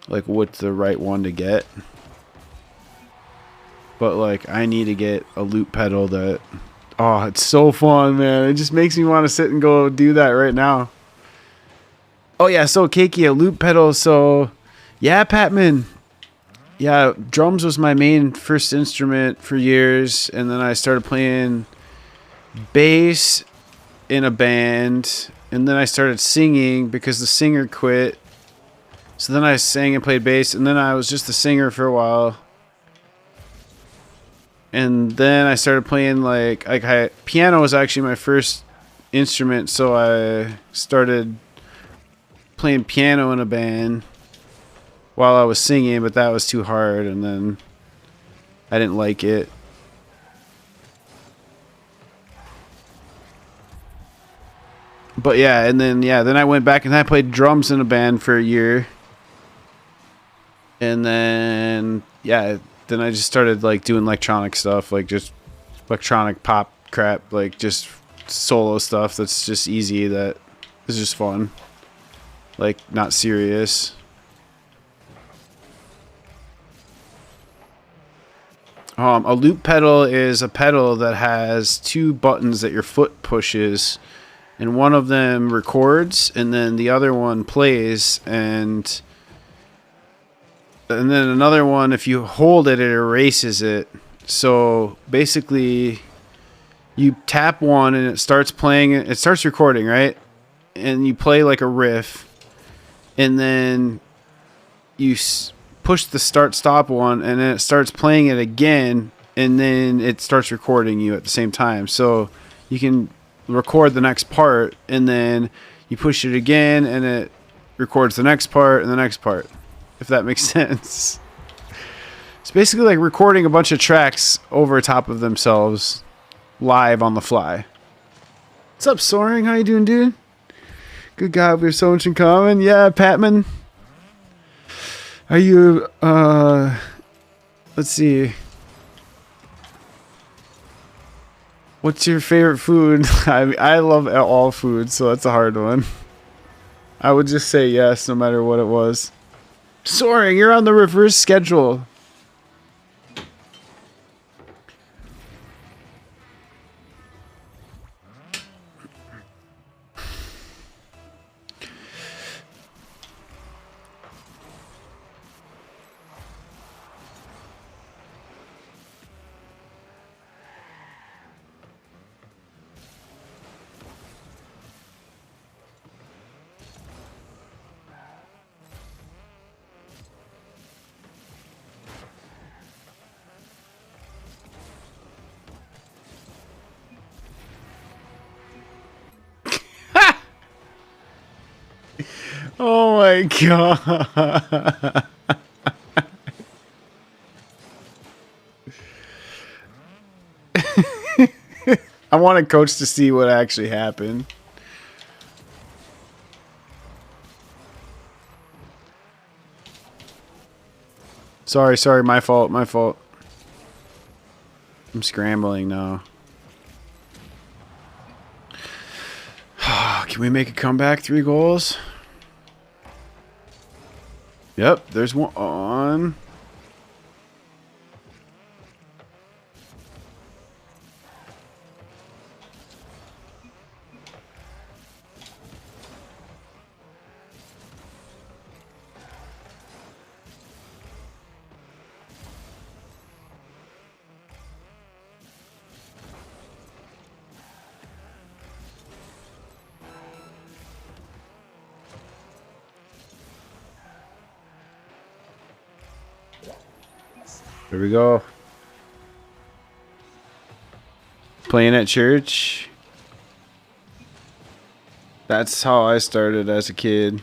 like what's the right one to get. But like I need to get a loop pedal that, oh, it's so fun, man. It just makes me want to sit and go do that right now. Oh yeah, so Keiki, a loop pedal. So yeah, Patman. Yeah, drums was my main first instrument for years, and then I started playing bass in a band, and then I started singing because the singer quit. So then I sang and played bass, and then I was just the singer for a while. And then I started playing piano was actually my first instrument, so I started playing piano in a band while I was singing, but that was too hard, and then I didn't like it. But yeah, and then then I went back and I played drums in a band for a year. And then then I just started like doing electronic stuff, like just electronic pop crap, like just solo stuff that's just easy, that is just fun. Like not serious. A loop pedal is a pedal that has two buttons that your foot pushes, and one of them records and then the other one plays, and then another one, if you hold it, it erases it. So basically you tap one and it starts playing, it starts recording, right? And you play like a riff, and then you push the start stop one, and then it starts playing it again, and then it starts recording you at the same time. So you can record the next part, and then you push it again and it records the next part and the next part, if that makes sense. It's basically like recording a bunch of tracks over top of themselves live on the fly. What's up, Soaring? How you doing, dude? Good God, we have so much in common. Yeah, Patman. Are you, let's see. What's your favorite food? I love all food, so that's a hard one. I would just say yes, no matter what it was. Soaring, you're on the reverse schedule. Oh my God. I want a coach to see what actually happened. Sorry, my fault, my fault. I'm scrambling now. Can we make a comeback? 3 goals? Yep, there's one on. There we go. Playing at church. That's how I started as a kid.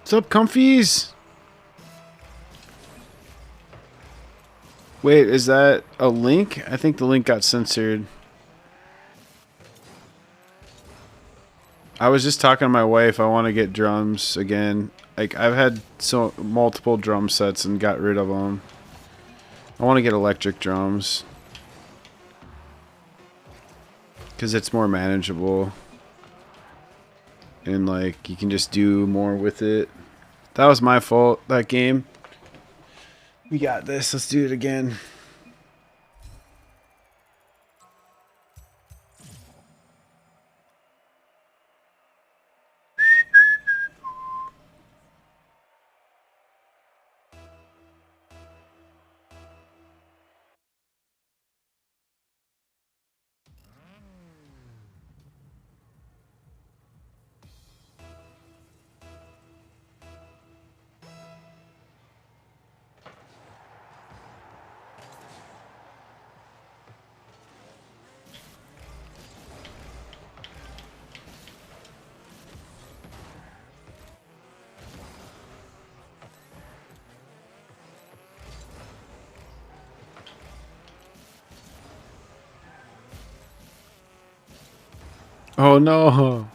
What's up, comfies? Wait, is that a link? I think the link got censored. I was just talking to my wife. I want to get drums again. Like, I've had multiple drum sets and got rid of them. I want to get electric drums, because it's more manageable. And, like, you can just do more with it. That was my fault, that game. We got this. Let's do it again. Oh no.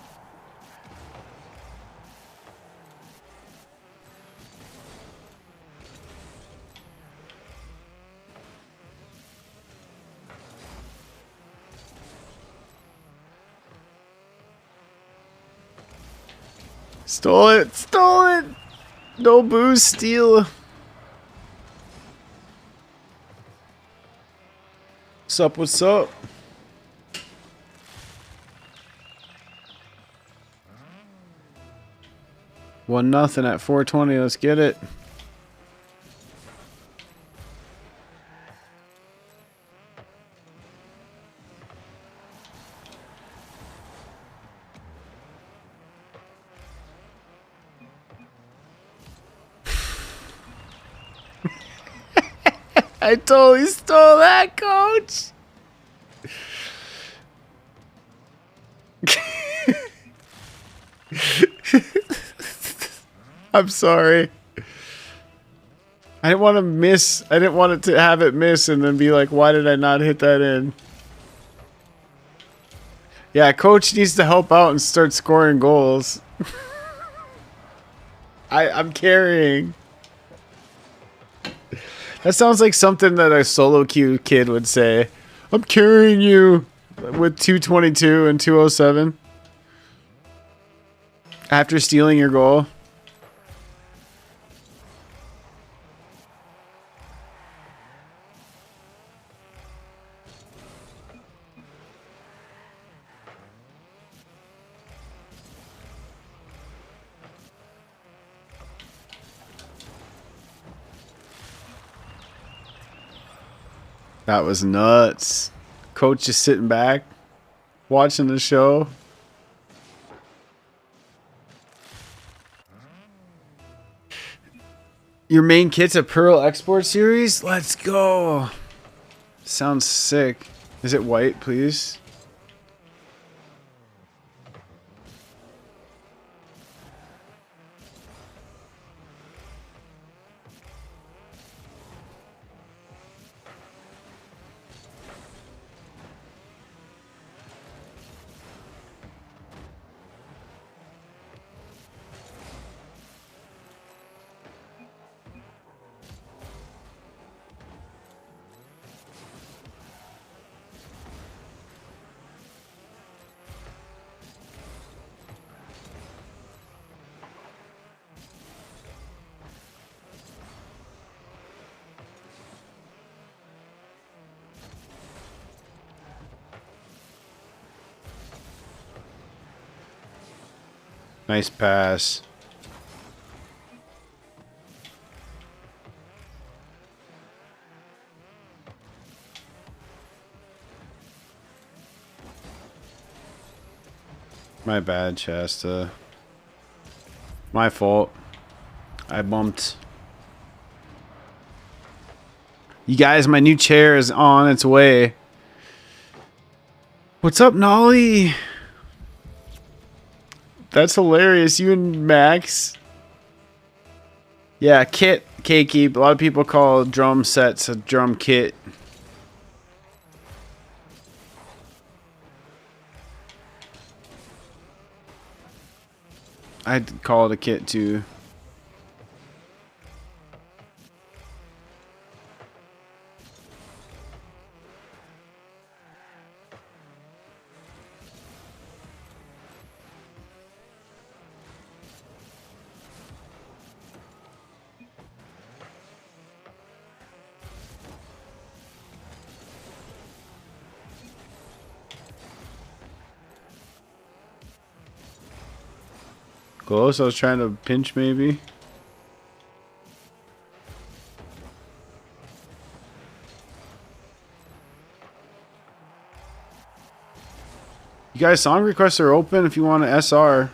Stole it! Stole it! No booze steal. What's up? What's up? One nothing at 420. Let's get it. I totally stole that, coach. I'm sorry. I didn't want to miss. I didn't want it to have it miss and then be like, why did I not hit that in? Yeah, coach needs to help out and start scoring goals. I'm carrying. That sounds like something that a solo queue kid would say. I'm carrying you with 222 and 207 after stealing your goal. That was nuts. Coach just sitting back, watching the show. Your main kit's a Pearl Export Series? Let's go. Sounds sick. Is it white, please? Nice pass. My bad, Shasta. My fault. I bumped. You guys, my new chair is on its way. What's up, Nolly? That's hilarious. You and Max. Yeah, kit, Keiki. A lot of people call drum sets a drum kit. I'd call it a kit too. Close. I was trying to pinch maybe. You guys, song requests are open if you want an SR.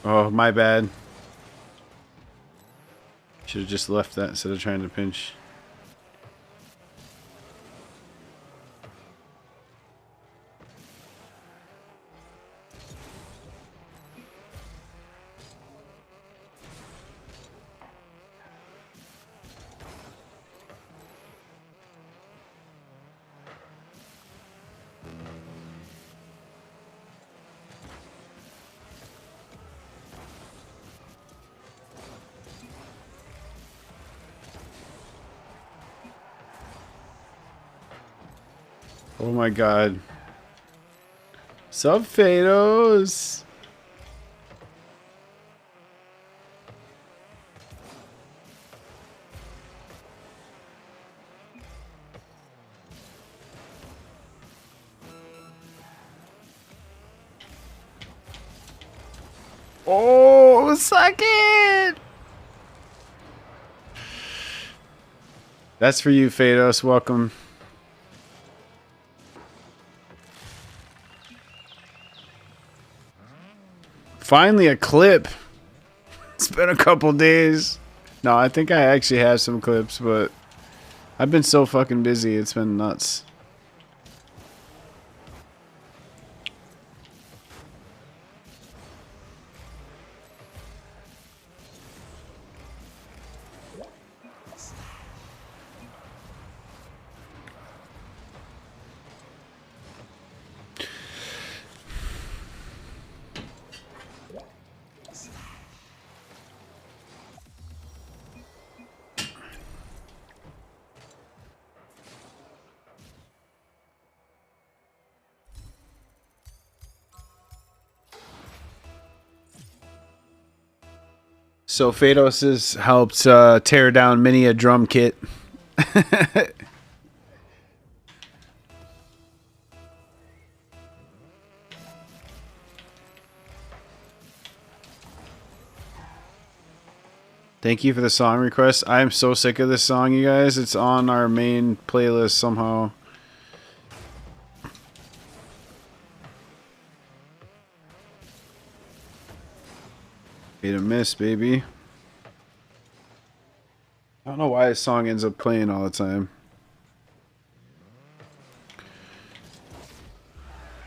Oh, my bad. Should have just left that instead of trying to pinch. Oh my god. Sup, Fados? Oh, suck it! That's for you, Fados. Welcome. Finally a clip. It's been a couple days. No, I think I actually have some clips, but I've been so fucking busy. It's been nuts. So Fados has helped tear down many a drum kit. Thank you for the song request. I am so sick of this song, you guys. It's on our main playlist somehow. Hit a miss, baby. I don't know why this song ends up playing all the time.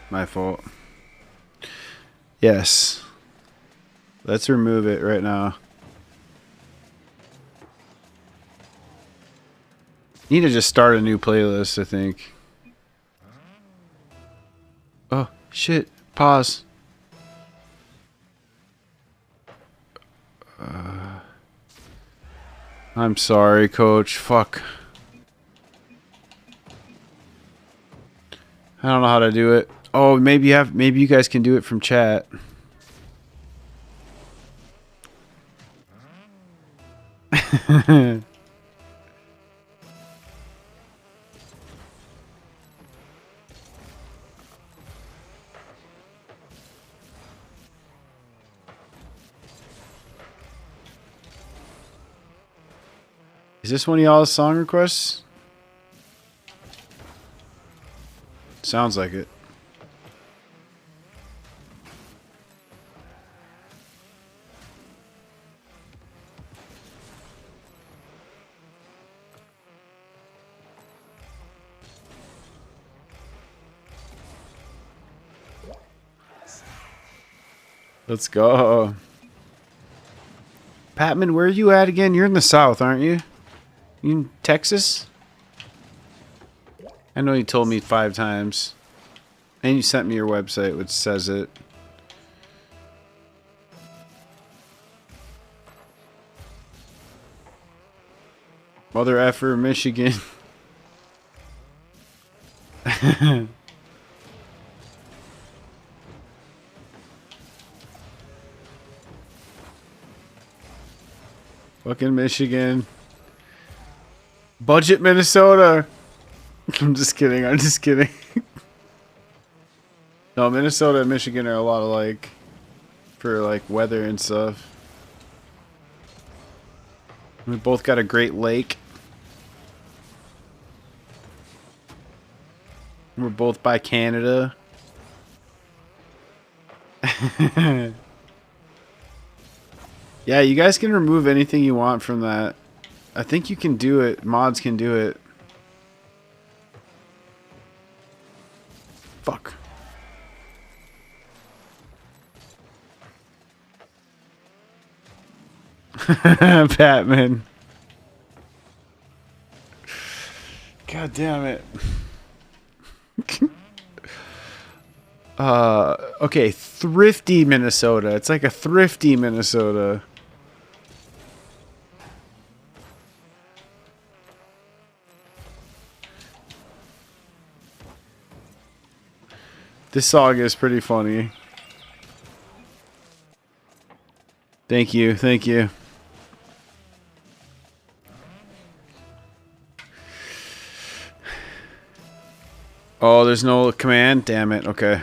My fault. Yes. Let's remove it right now. Need to just start a new playlist, I think. Oh, shit. Pause. I'm sorry, coach. Fuck. I don't know how to do it. Oh, maybe you guys can do it from chat. Is this one of y'all's song requests? Sounds like it. Let's go. Patman, where are you at again? You're in the South, aren't you? You in Texas? I know you told me 5 times. And you sent me your website, which says it. Mother effer, Michigan. Fucking Michigan. Budget Minnesota. I'm just kidding. I'm just kidding. No, Minnesota and Michigan are a lot alike for like weather and stuff. We both got a Great Lake. We're both by Canada. Yeah, you guys can remove anything you want from that. I think you can do it. Mods can do it. Fuck. Batman. God damn it. Okay, thrifty Minnesota. It's like a thrifty Minnesota. This song is pretty funny. Thank you, thank you. Oh, there's no command? Damn it, okay.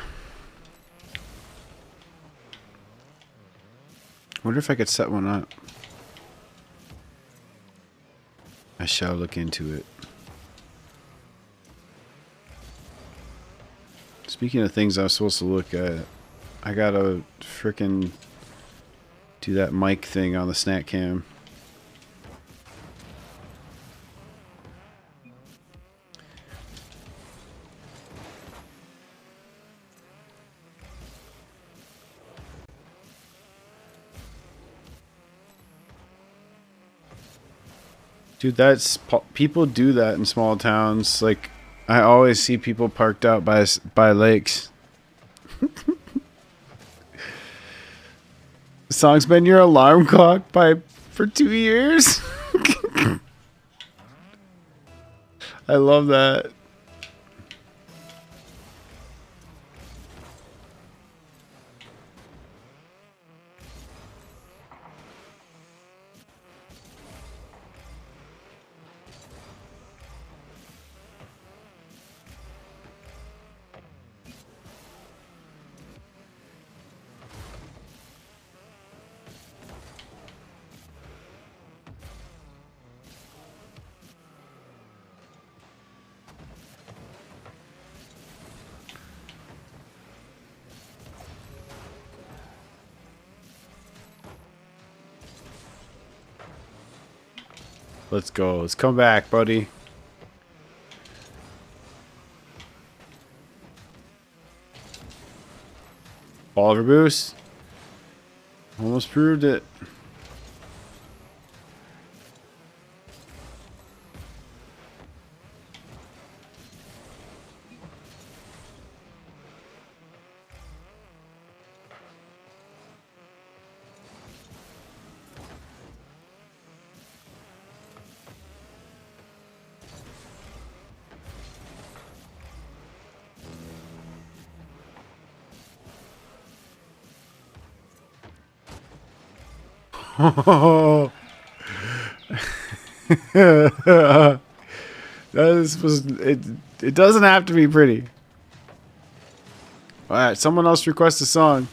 Wonder if I could set one up. I shall look into it. Speaking of things I was supposed to look at, I gotta frickin' do that mic thing on the snack cam. Dude, that's people do that in small towns. Like, I always see people parked out by lakes. The song's been your alarm clock for 2 years. I love that. Let's go. Let's come back, buddy. Oliver boost. Almost proved it. Oh, that was it. It doesn't have to be pretty. All right, someone else request a song.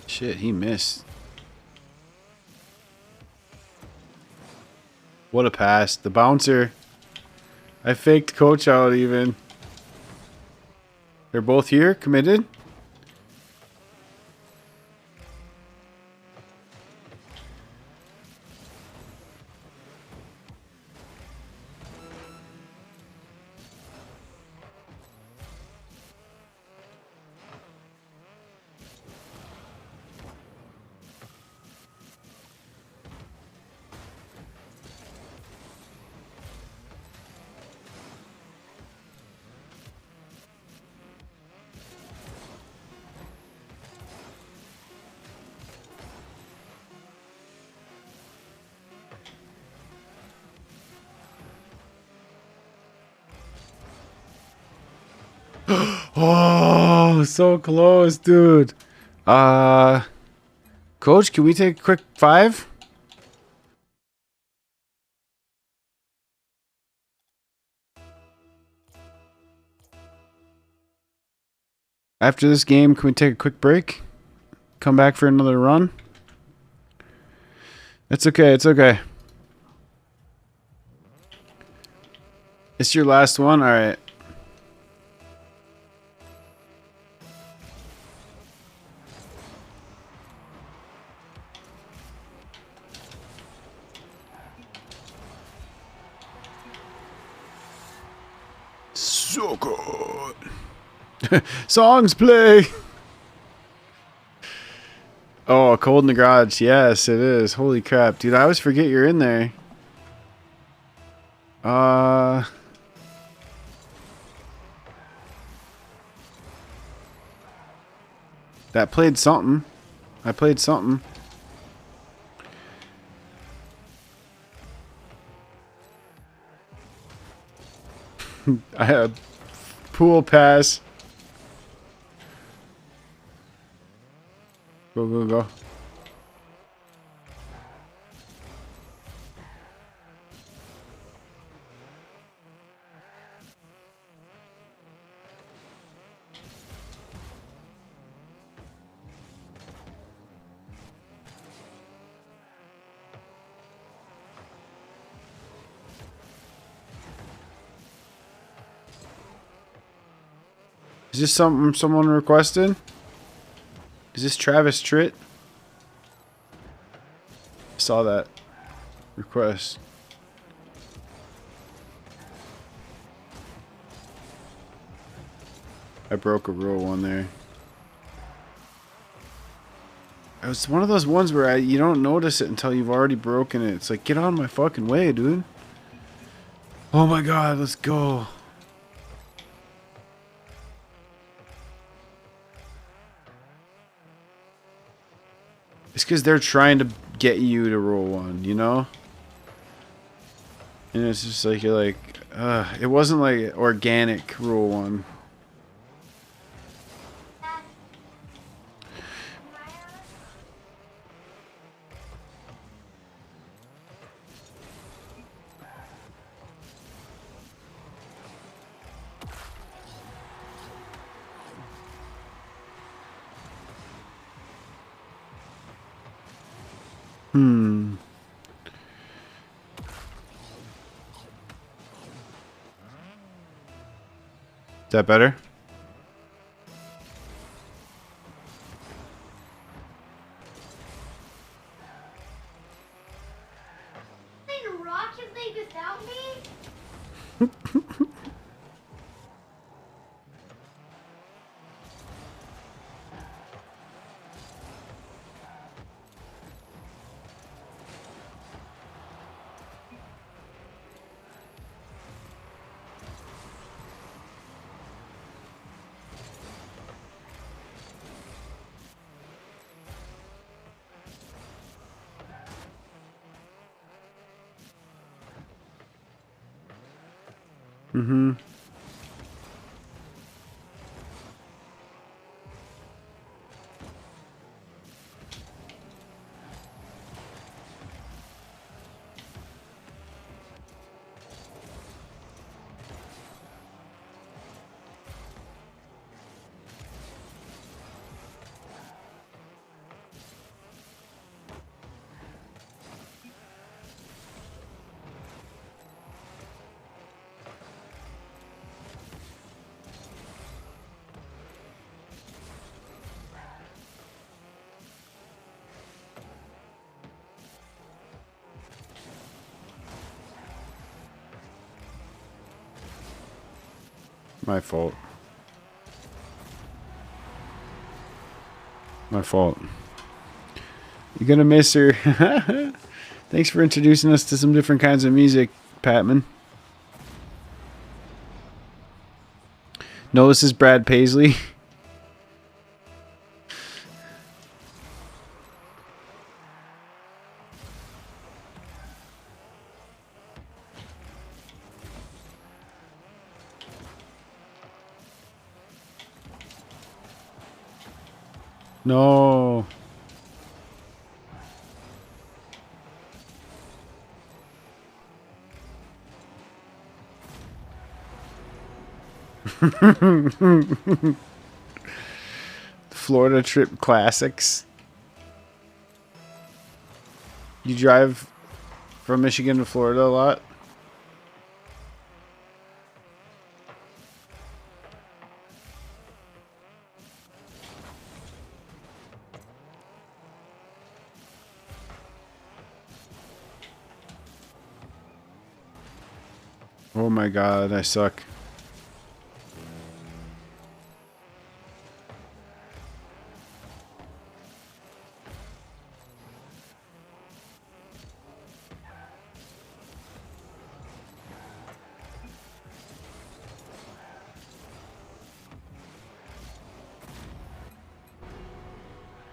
Shit, he missed. What a pass. The bouncer. I faked coach out even. They're both here, committed. Oh, so close, dude. Coach, can we take a quick 5? After this game, can we take a quick break? Come back for another run? It's okay, it's okay. It's your last one? Alright. So good. Songs play. Oh, cold in the garage. Yes, it is. Holy crap, dude! I always forget you're in there. That played something. I played something. I have pool pass. Go, go, go. Is this something someone requested? Is this Travis Tritt? Saw that request. I broke a rule one there. It was one of those ones where you don't notice it until you've already broken it. It's like, get out of my fucking way, dude. Oh my god, let's go. It's because they're trying to get you to roll one, you know? And it's just like, you're like, it wasn't like organic roll one. Is that better? Rocket League without me? Mm-hmm. My fault. My fault. You're gonna miss her. Thanks for introducing us to some different kinds of music, Patman. No, this is Brad Paisley. No. Florida trip classics. You drive from Michigan to Florida a lot? Oh my god, I suck.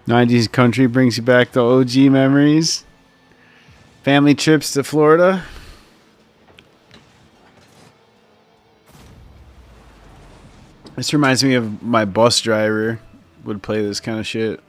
'90s country brings you back to OG memories. Family trips to Florida. This reminds me of my bus driver would play this kind of shit.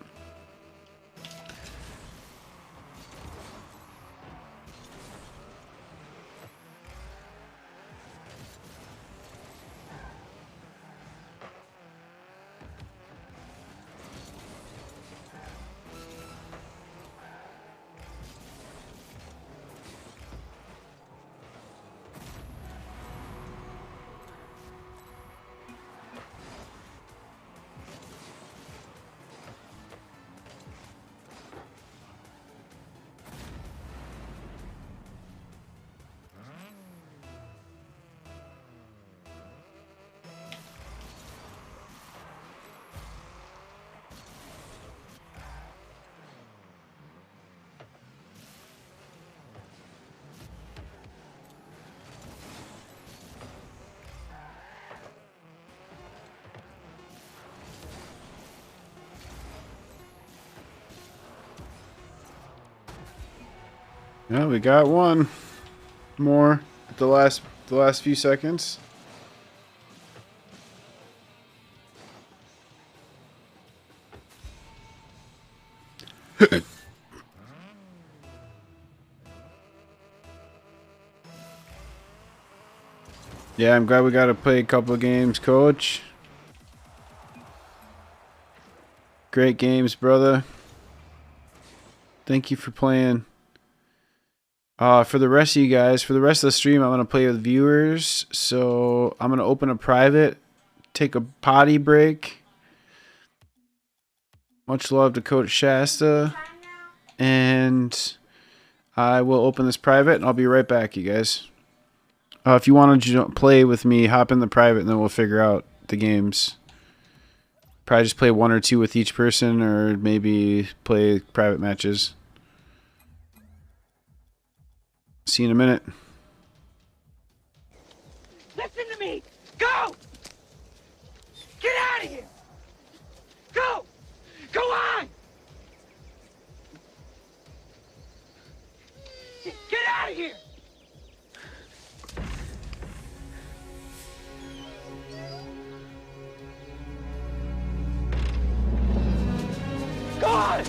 Yeah, we got one more at the last few seconds. Yeah, I'm glad we got to play a couple of games, Coach. Great games, brother. Thank you for playing. For the rest of you guys, for the rest of the stream, I'm going to play with viewers. So I'm going to open a private, take a potty break. Much love to Coach Shasta. And I will open this private, and I'll be right back, you guys. If you want to play with me, hop in the private, and then we'll figure out the games. Probably just play 1 or 2 with each person, or maybe play private matches. See you in a minute. Listen to me! Go! Get out of here! Go! Go on! Get out of here! Go on!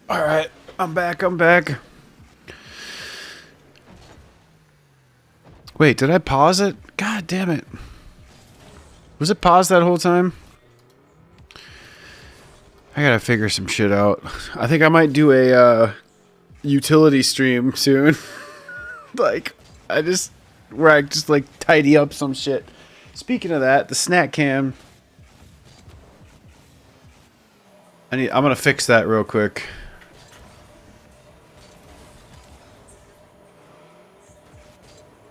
All right, I'm back. I'm back. Wait, did I pause it? God damn it. Was it paused that whole time? I gotta figure some shit out. I think I might do a utility stream soon. Like, where I just like tidy up some shit. Speaking of that, the snack cam. I'm gonna fix that real quick.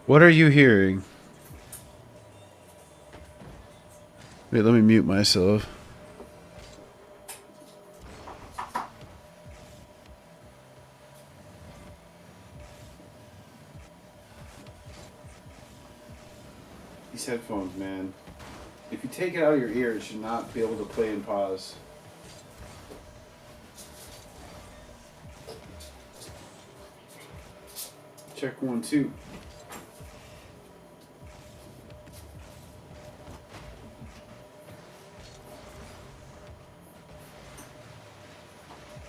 What are you hearing? Wait, let me mute myself. These headphones, man. If you take it out of your ear, it should not be able to play and pause. Check 1, 2.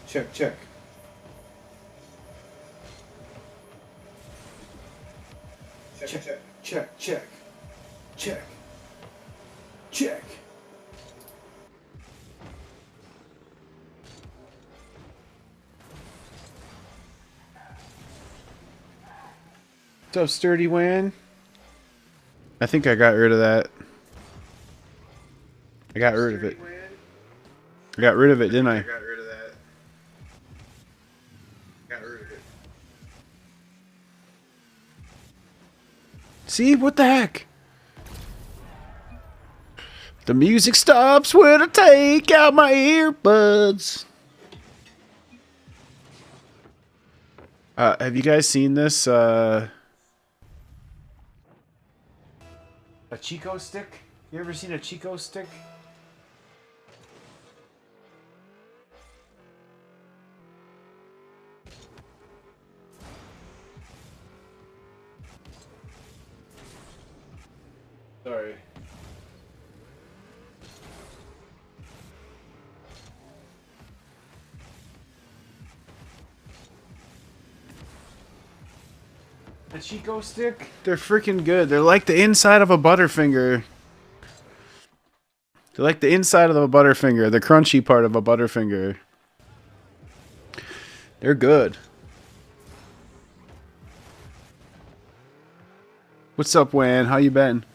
Check, check. Check, check, check, check, check, check. What's up, Sturdy Wan? I think I got rid of that. I got rid of it. I got rid of it, didn't I? got rid of that. Got rid of it. See? What the heck? The music stops when I take out my earbuds. Have you guys seen this? A Chico stick? You ever seen a Chico stick? Sorry. A Chico stick? They're freaking good. They're like the inside of a Butterfinger. They're like the inside of a Butterfinger, the crunchy part of a Butterfinger. They're good. What's up, Wan? How you been?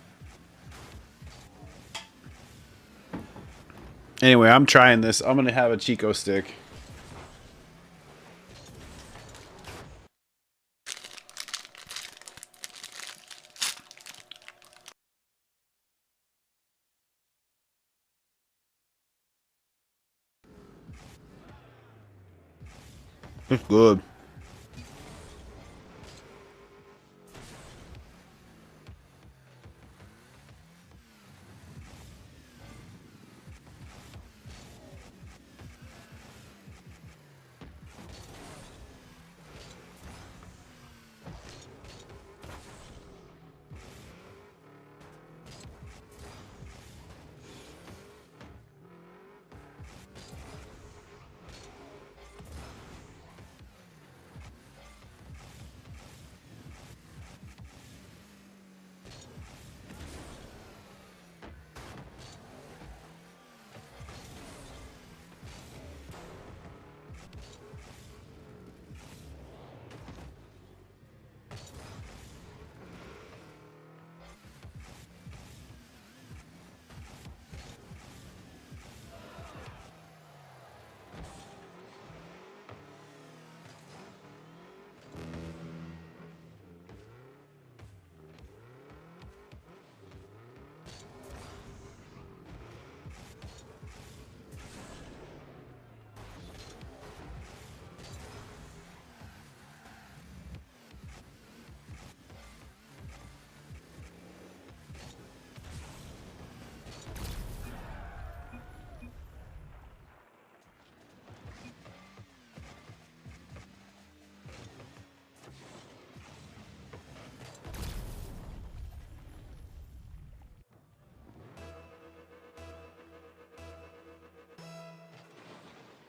Anyway, I'm trying this. I'm gonna have a Chico stick. It's good.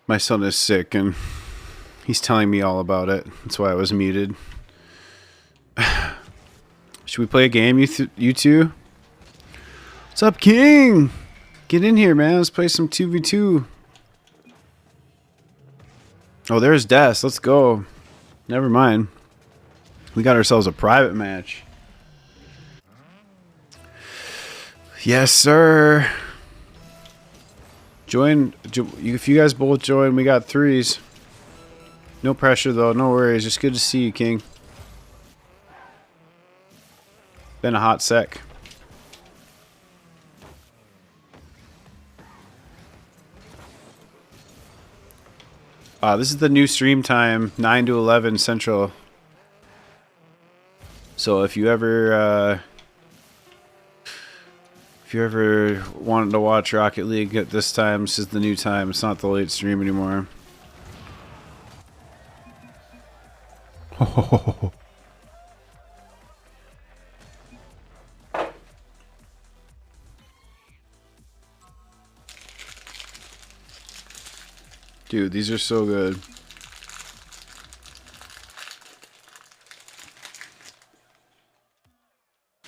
My son is sick and He's telling me all about it. That's why I was muted. Should we play a game, you two? What's up, King? Get in here, man. Let's play some 2v2. Oh, there's Des. Let's go. Never mind. We got ourselves a private match. Yes, sir. Join. If you guys both join, we got 3s. No pressure, though. No worries. Just good to see you, King. Been a hot sec. This is the new stream time, 9 to 11 Central. So if you ever wanted to watch Rocket League at this time, this is the new time. It's not the late stream anymore. Dude, these are so good.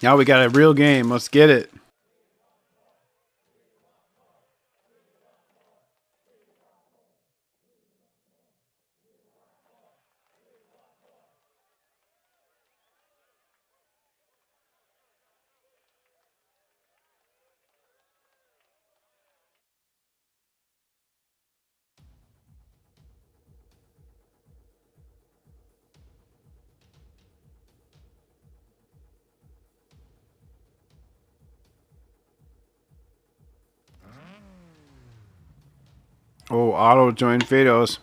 Now we got a real game. Let's get it. Oh, auto join Fados.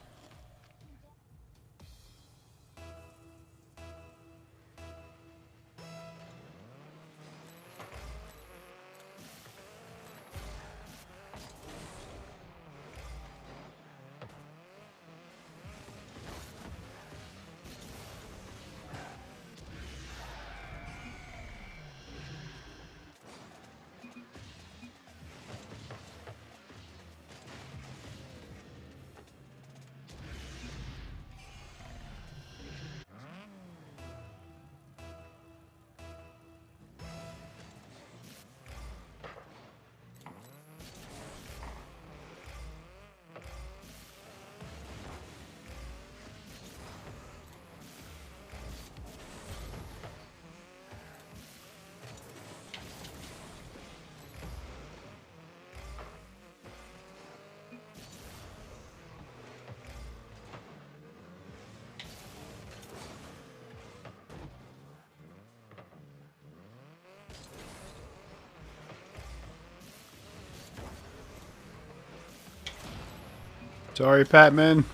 Sorry, Patman.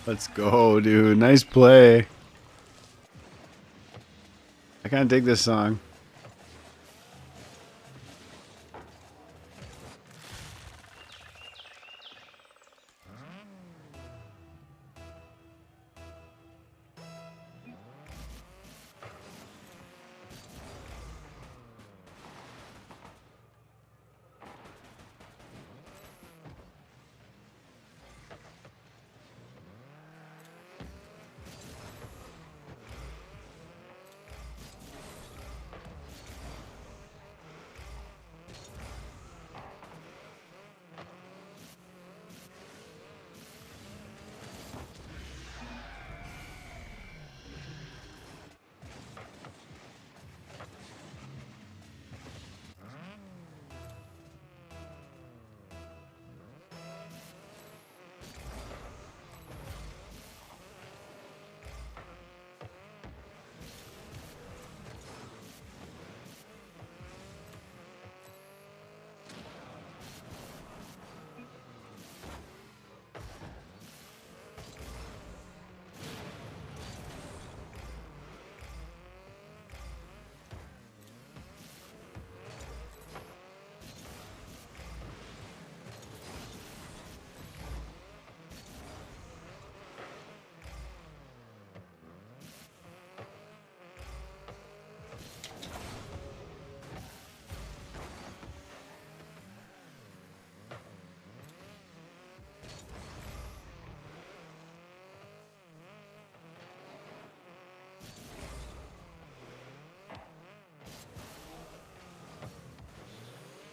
Let's go, dude. Nice play. I kind of dig this song.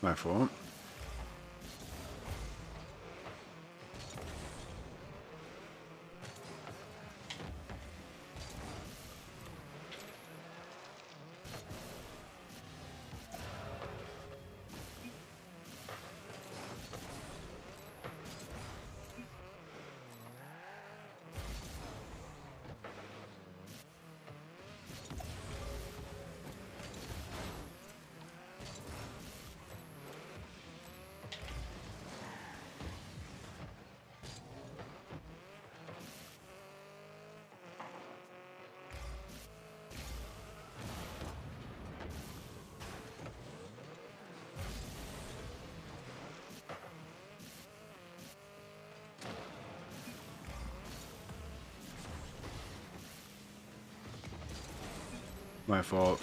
My fault. My fault.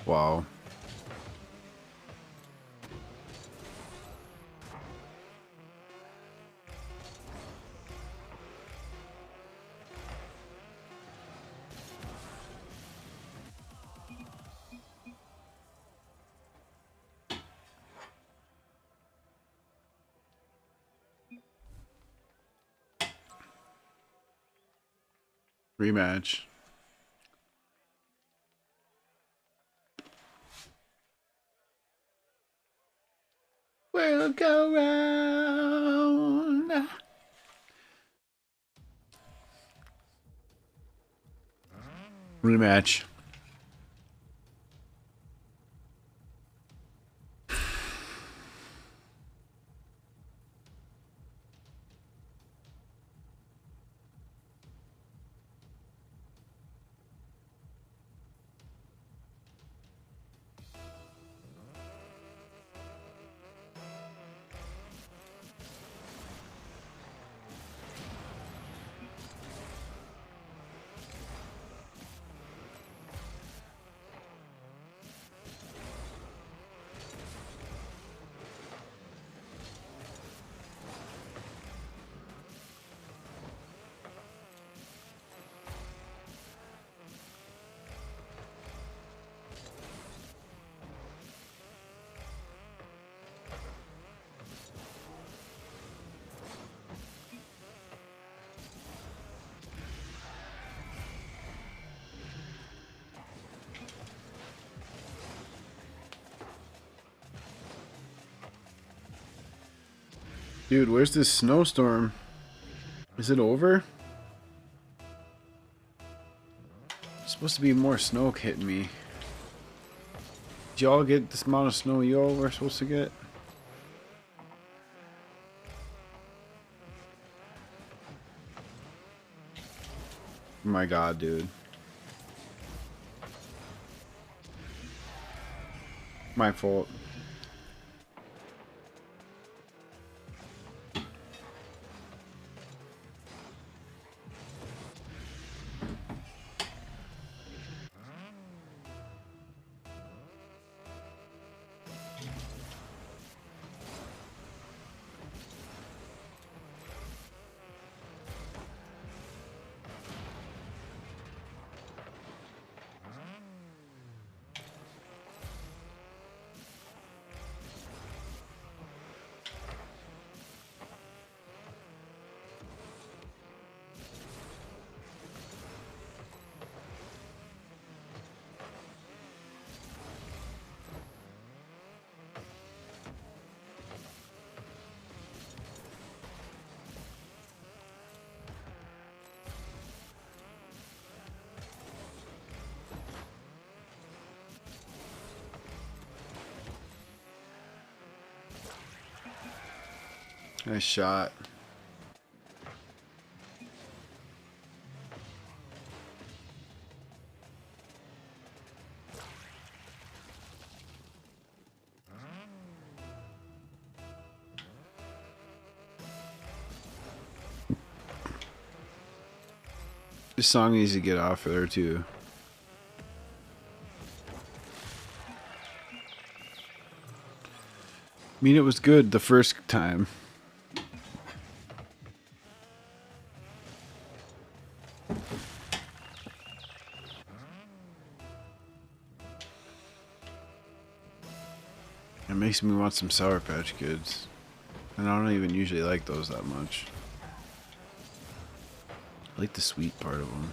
Wow. Rematch. We'll go round. Rematch. Dude, where's this snowstorm? Is it over? It's supposed to be more snow hitting me. Did y'all get this amount of snow y'all were supposed to get? My god, dude. My fault. Nice shot. This song needs to get off there too. I mean, it was good the first time. It makes me want some Sour Patch Kids. And I don't even usually like those that much. I like the sweet part of them.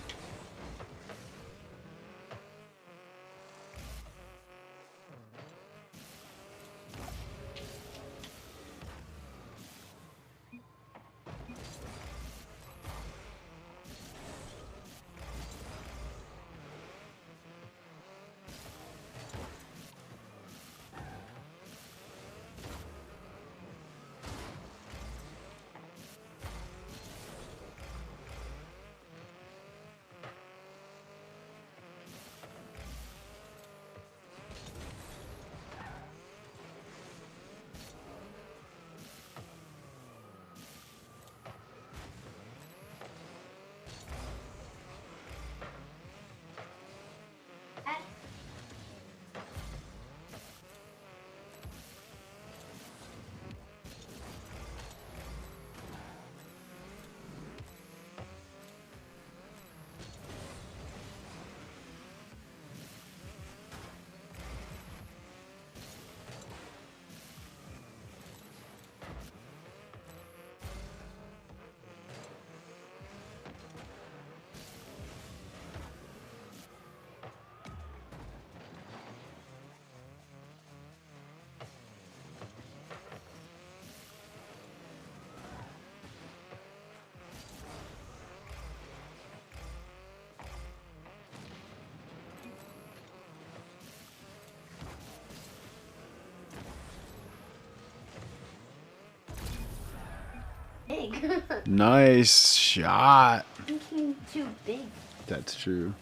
Big. Nice shot. Thinking too big. That's true.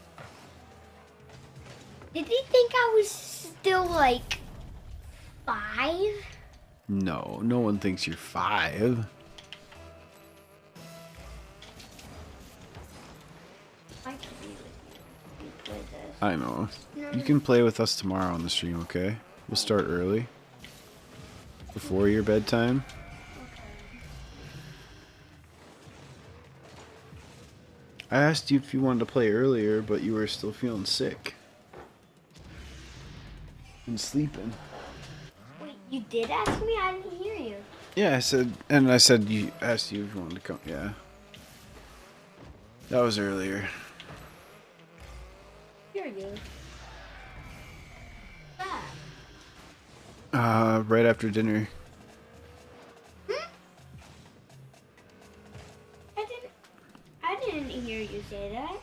Did he think I was still like 5? No, no one thinks you're 5. I could be with you. You play this. I know. No. You can play with us tomorrow on the stream, okay? We'll start early. Before your bedtime. I asked you if you wanted to play earlier, but you were still feeling sick. And sleeping. Wait, you did ask me? I didn't hear you. Yeah, I said you asked you if you wanted to come. Yeah. That was earlier. Hear you. Right after dinner. I didn't hear you say that.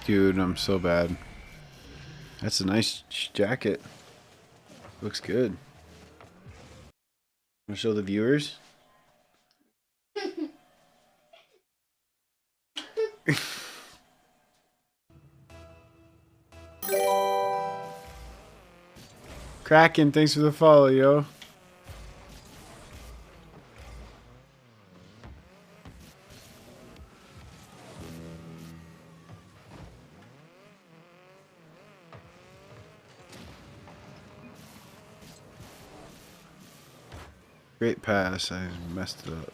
Dude, I'm so bad. That's a nice jacket. Looks good. Want to show the viewers? Kraken, thanks for the follow, yo. Great pass. I messed it up.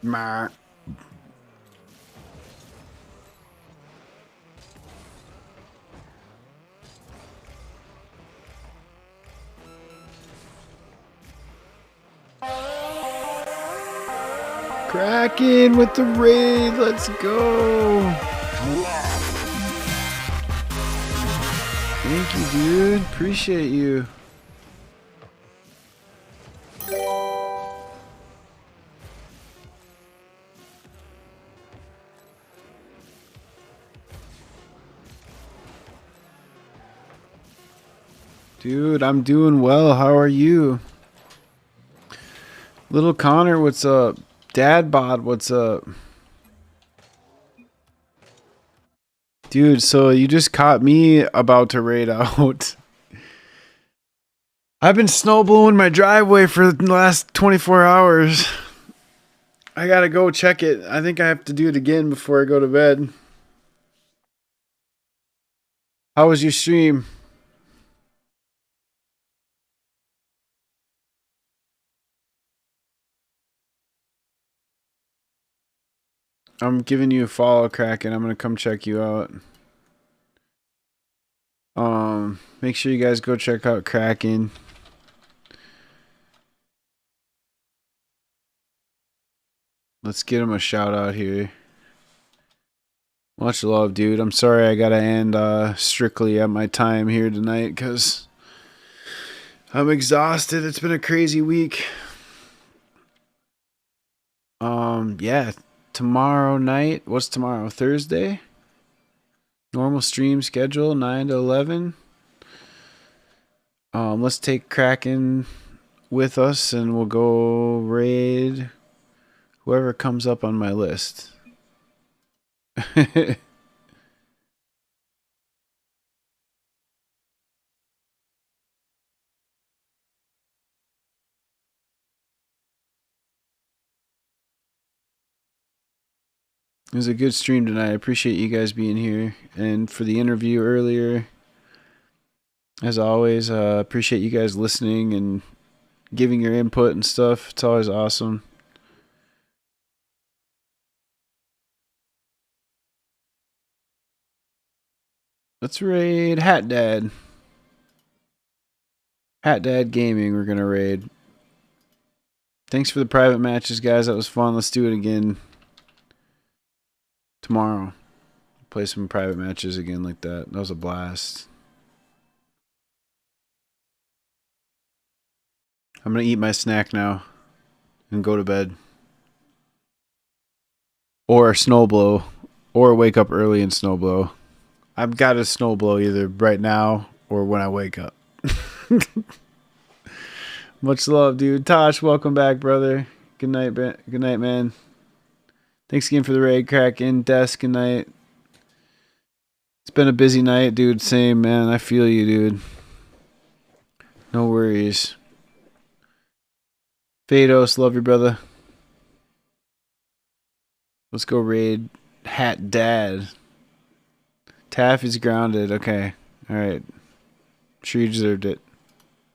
Mar. Kraken with the raid. Let's go. Thank you, dude. Appreciate you. Dude, I'm doing well. How are you? Little Connor, what's up? Dad Bod, what's up? Dude, so you just caught me about to raid out. I've been snow blowing my driveway for the last 24 hours. I gotta go check it. I think I have to do it again before I go to bed. How was your stream? I'm giving you a follow, Kraken. I'm gonna come check you out. Make sure you guys go check out Kraken. Let's get him a shout out here. Much love, dude. I'm sorry I gotta end strictly at my time here tonight because I'm exhausted. It's been a crazy week. Yeah. Tomorrow night. What's tomorrow? Thursday? Normal stream schedule, 9 to 11. Let's take Kraken with us and we'll go raid whoever comes up on my list. It was a good stream tonight. I appreciate you guys being here. And for the interview earlier, as always, appreciate you guys listening and giving your input and stuff. It's always awesome. Let's raid Hat Dad. Hat Dad Gaming, we're going to raid. Thanks for the private matches, guys. That was fun. Let's do it again tomorrow. Play some private matches again like that. That was a blast. I'm going to eat my snack now and go to bed. Or snowblow. Or wake up early and snowblow. I've got to snowblow either right now or when I wake up. Much love, dude. Tosh, welcome back, brother. Good night, man. Thanks again for the raid, Kraken. Desk, good night. It's been a busy night, dude. Same, man. I feel you, dude. No worries. Fados, love you, brother. Let's go raid Hat Dad. Taff is grounded. Okay. All right. Sure you deserved it.